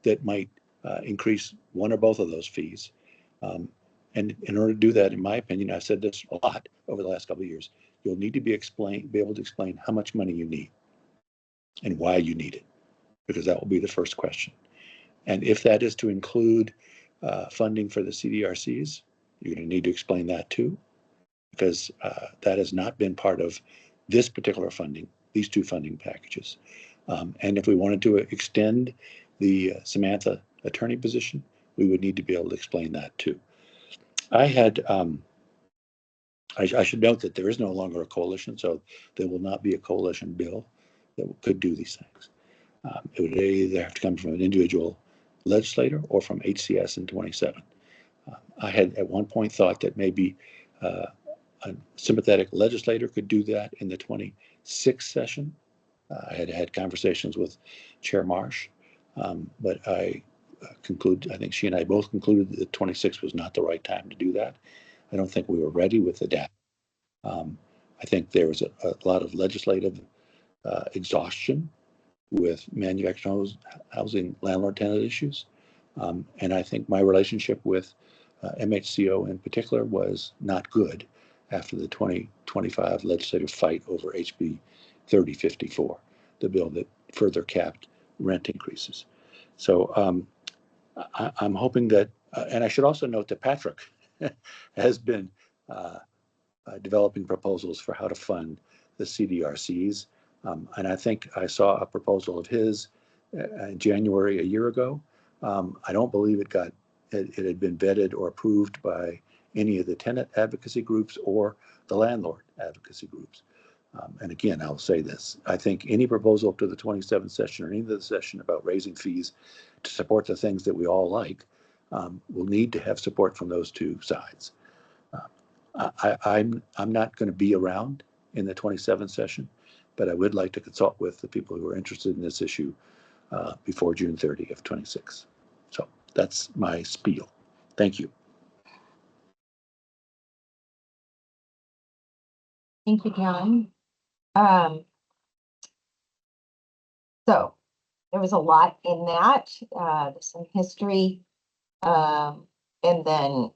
that might increase one or both of those fees. And in order to do that, in my opinion, I've said this a lot over the last couple of years, you'll need to be able to explain how much money you need and why you need it, because that will be the first question. And if that is to include funding for the CDRCs, you're going to need to explain that too, because that has not been part of this particular funding, these two funding packages. And if we wanted to extend the Samantha attorney position, we would need to be able to explain that too. I had, I should note that there is no longer a coalition, so there will not be a coalition bill that could do these things. It would either have to come from an individual legislator or from HCS in 27. I had at one point thought that maybe a sympathetic legislator could do that in the 26th session. I had had conversations with Chair Marsh, but I think she and I both concluded that 26 was not the right time to do that. I don't think we were ready with the data. I think there was a lot of legislative exhaustion with manufactured housing landlord tenant issues. And I think my relationship with MHCO in particular was not good after the 2025 legislative fight over HB 3054, the bill that further capped rent increases. So I'm hoping that, and I should also note that Patrick has been developing proposals for how to fund the CDRCs. And I think I saw a proposal of his in January a year ago. I don't believe it had been vetted or approved by any of the tenant advocacy groups or the landlord advocacy groups. And again, I'll say this, I think any proposal to the 27th session or any of the session about raising fees to support the things that we all like will need to have support from those two sides. I'm not going to be around in the 27th session, but I would like to consult with the people who are interested in this issue before June 30 of 26. So that's my spiel. Thank you. Thank you, John. So there was a lot in that, there's some history, and then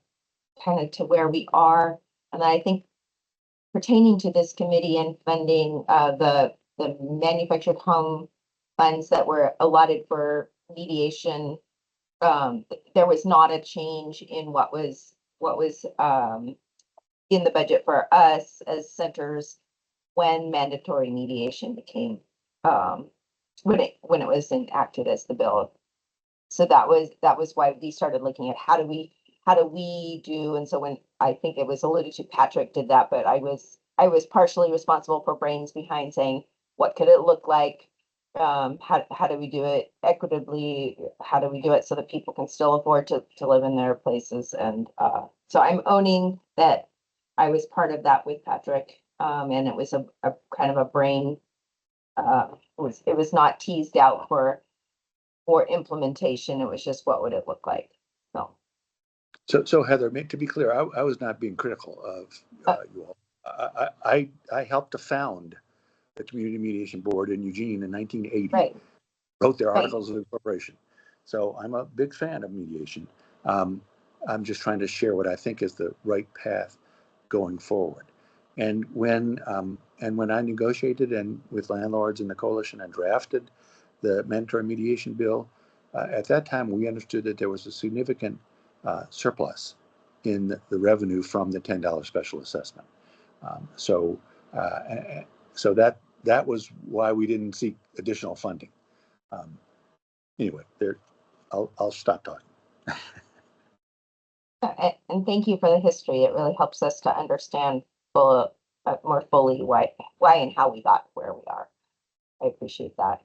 kind of to where we are. And I think pertaining to this committee and funding the manufactured home funds that were allotted for mediation, there was not a change in what was in the budget for us as centers when mandatory mediation became when it was enacted as the bill. So that was why we started looking at how do we do, and so when I think it was alluded to, Patrick did that, but I was partially responsible for brains behind saying, what could it look like? How do we do it equitably? How do we do it so that people can still afford to live in their places? And so I'm owning that I was part of that with Patrick, and it was a kind of a brain. It was not teased out for implementation. It was just what would it look like. So Heather, to be clear, I was not being critical of you all. I helped to found the Community Mediation Board in Eugene in 1980. Right. Wrote their articles of incorporation. So I'm a big fan of mediation. I'm just trying to share what I think is the right path going forward. And when I negotiated and with landlords in the coalition and drafted the mandatory mediation bill, at that time we understood that there was a significant surplus in the revenue from the $10 special assessment. So that was why we didn't seek additional funding. Anyway, I'll stop talking. And thank you for the history. It really helps us to understand more fully why and how we got where we are. I appreciate that.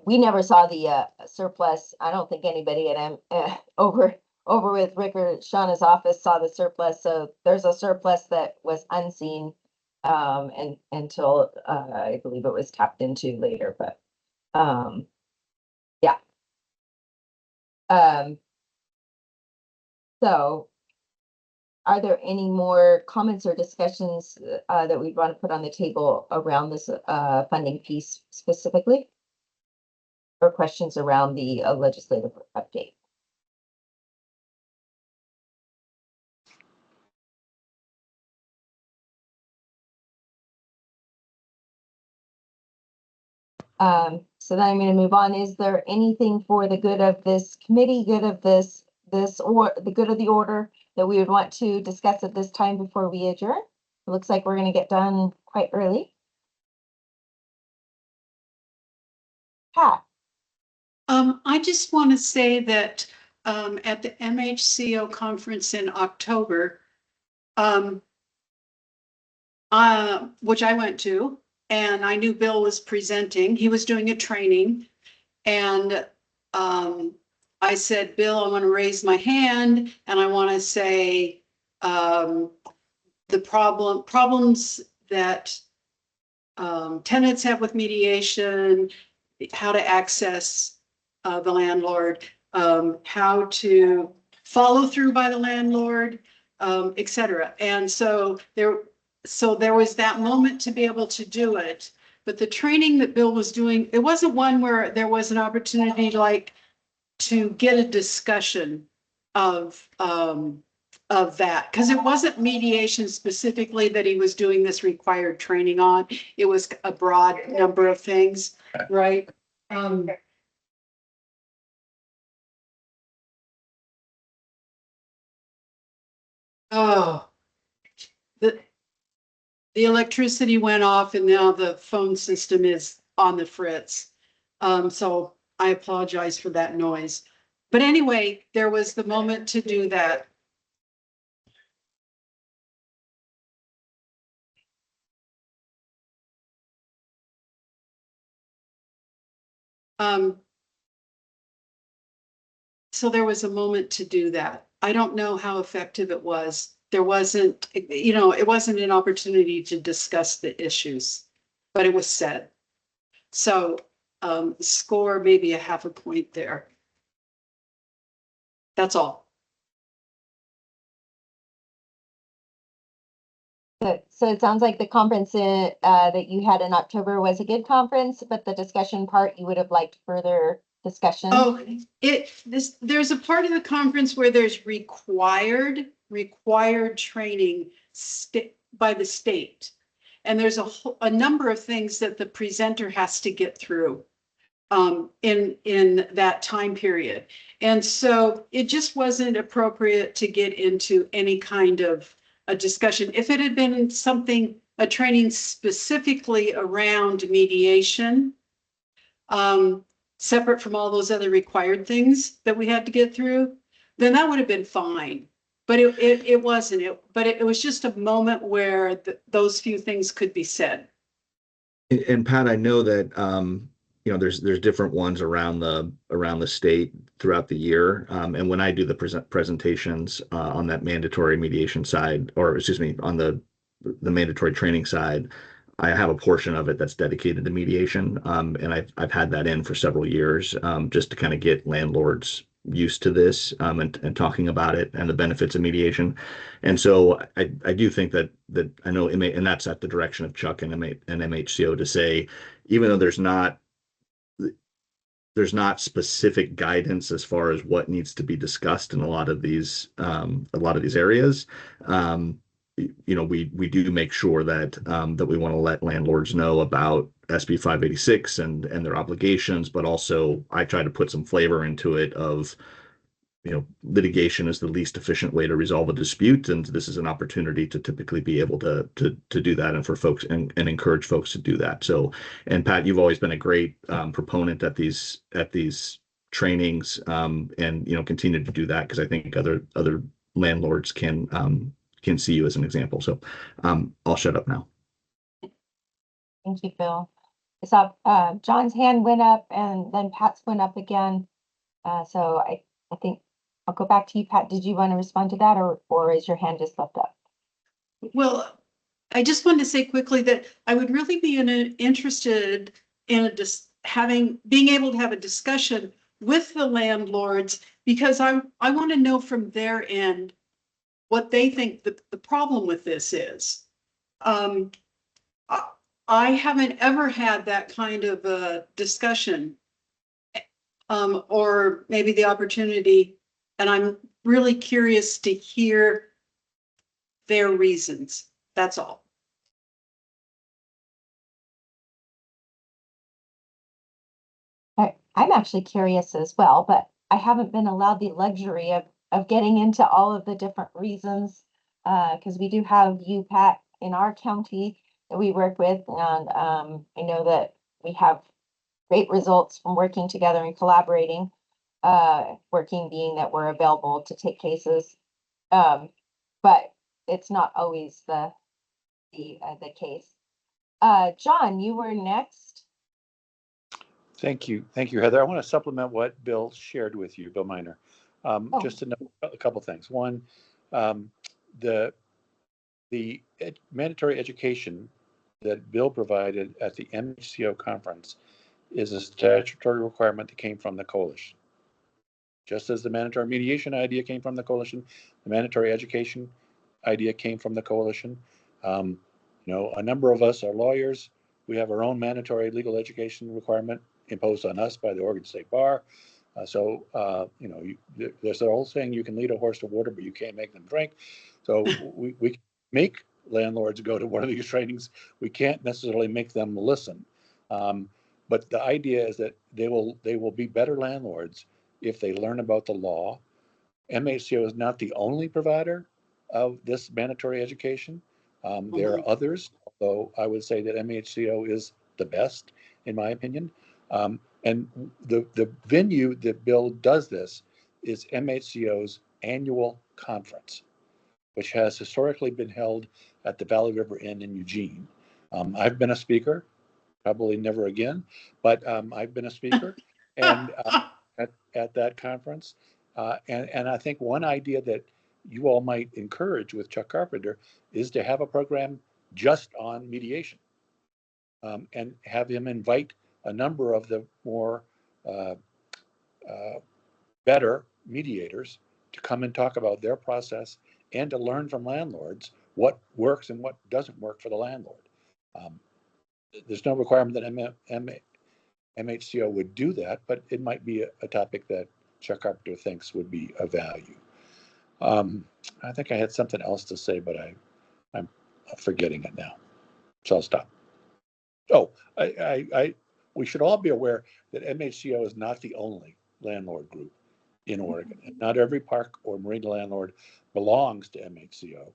We never saw the surplus. I don't think anybody at over with Rick or Shauna's office saw the surplus. So there's a surplus that was unseen and until I believe it was tapped into later. But yeah. So are there any more comments or discussions that we'd want to put on the table around this funding piece specifically? Or questions around the legislative update? So then I'm going to move on. Is there anything for the good of this committee, good of this or the good of the order that we would want to discuss at this time before we adjourn? It looks like we're going to get done quite early. Pat. I just want to say that at the MHCO conference in October, which I went to, and I knew Bill was presenting. He was doing a training, and I said, Bill, I want to raise my hand, and I want to say the problems that tenants have with mediation, how to access the landlord, how to follow through by the landlord, et cetera. And so there was that moment to be able to do it. But the training that Bill was doing, it wasn't one where there was an opportunity like to get a discussion of that, because it wasn't mediation specifically that he was doing this required training on. It was a broad number of things, right? Oh, the electricity went off and now the phone system is on the fritz. So I apologize for that noise. But anyway, there was the moment to do that. So there was a moment to do that. I don't know how effective it was. There wasn't, it wasn't an opportunity to discuss the issues, but it was said. So score maybe a half a point there. That's all. So it sounds like the conference that you had in October was a good conference, but the discussion part, you would have liked further discussion. Oh, there's a part of the conference where there's required training by the state. And there's a number of things that the presenter has to get through in that time period. And so it just wasn't appropriate to get into any kind of a discussion. If it had been something, a training specifically around mediation, separate from all those other required things that we had to get through, then that would have been fine. But it wasn't. It was just a moment where those few things could be said. And Pat, I know that there's different ones around the state throughout the year. And when I do the presentations on that mandatory mediation side, or excuse me, on the mandatory training side, I have a portion of it that's dedicated to mediation. And I've had that in for several years, just to kind of get landlords used to this and talking about it and the benefits of mediation. And so I do think that I know and that's at the direction of Chuck and MHCO to say, even though there's not specific guidance as far as what needs to be discussed in a lot of these areas, we do make sure that we want to let landlords know about SB 586 and their obligations, but also I try to put some flavor into it of, litigation is the least efficient way to resolve a dispute, and this is an opportunity to typically be able to do that, and for folks and encourage folks to do that. So, and Pat, you've always been a great proponent at these trainings, and continue to do that, because I think other landlords can see you as an example. So I'll shut up now. Thank you, Bill. I saw John's hand went up and then Pat's went up again. So I think I'll go back to you, Pat. Did you want to respond to that, or is your hand just left up? Well, I just wanted to say quickly that I would really be interested in being able to have a discussion with the landlords, because I want to know from their end what they think the problem with this is. I haven't ever had that kind of a discussion, or maybe the opportunity, and I'm really curious to hear their reasons. That's all. I'm actually curious as well, but I haven't been allowed the luxury of getting into all of the different reasons, because we do have UPAC in our county that we work with, and I know that we have great results from working together and collaborating, working being that we're available to take cases, but it's not always the case. John, you were next. Thank you, Heather. I want to supplement what Bill shared with you, Bill Miner. Just to know a couple things. One, the mandatory education that Bill provided at the MHCO conference is a statutory requirement that came from the coalition. Just as the mandatory mediation idea came from the coalition, the mandatory education idea came from the coalition. You know, a number of us are lawyers. We have our own mandatory legal education requirement imposed on us by the Oregon State Bar. You know, there's the old saying, you can lead a horse to water, but you can't make them drink. So we make landlords go to one of these trainings. We can't necessarily make them listen. But the idea is that they will be better landlords if they learn about the law. MHCO is not the only provider of this mandatory education. There are others, although I would say that MHCO is the best, in my opinion. And the venue that Bill does this is MHCO's annual conference, which has historically been held at the Valley River Inn in Eugene. I've been a speaker, probably never again, but I've been a speaker and at that conference. And I think one idea that you all might encourage with Chuck Carpenter is to have a program just on mediation, and have him invite a number of the more better mediators to come and talk about their process and to learn from landlords what works and what doesn't work for the landlord. There's no requirement that MHCO would do that, but it might be a topic that Chuck Carpenter thinks would be of value. I think I had something else to say, but I'm forgetting it now, so I'll stop. Oh, we should all be aware that MHCO is not the only landlord group in Oregon. And not every park or marina landlord belongs to MHCO.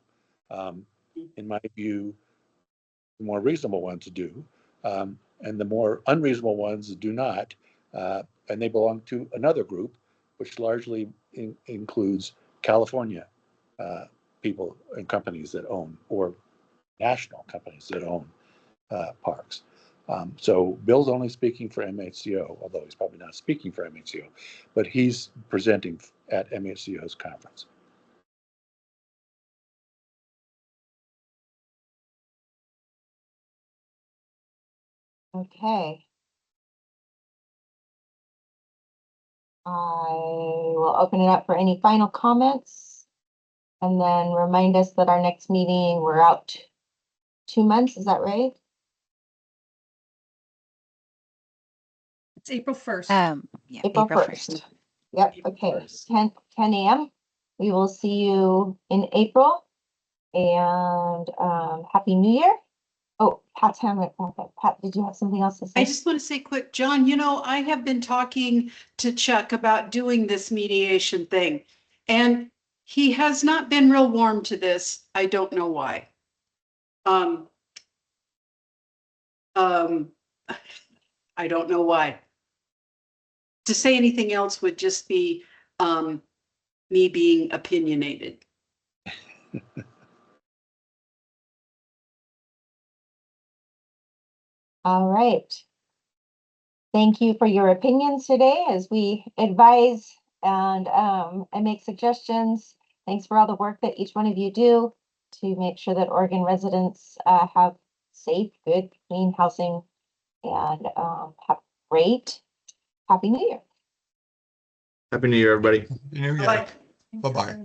In my view, the more reasonable ones do, and the more unreasonable ones do not, and they belong to another group, which largely includes California people and companies that own, or national companies that own parks. So Bill's only speaking for MHCO, although he's probably not speaking for MHCO, but he's presenting at MHCO's conference. Okay. I will open it up for any final comments and then remind us that our next meeting, we're out 2 months, is that right? It's April 1st. Yeah, April April 1st. 1st. Yep, okay, 10 a.m. We will see you in April, and Happy New Year. Oh, Pat's hand went back up. Pat, did you have something else to say? I just want to say quick, John, you know, I have been talking to Chuck about doing this mediation thing, and he has not been real warm to this. I don't know why. I don't know why. To say anything else would just be me being opinionated. All right. Thank you for your opinions today as we advise and make suggestions. Thanks for all the work that each one of you do to make sure that Oregon residents have safe, good, clean housing, and have great Happy New Year. Happy New Year, everybody. Bye-bye.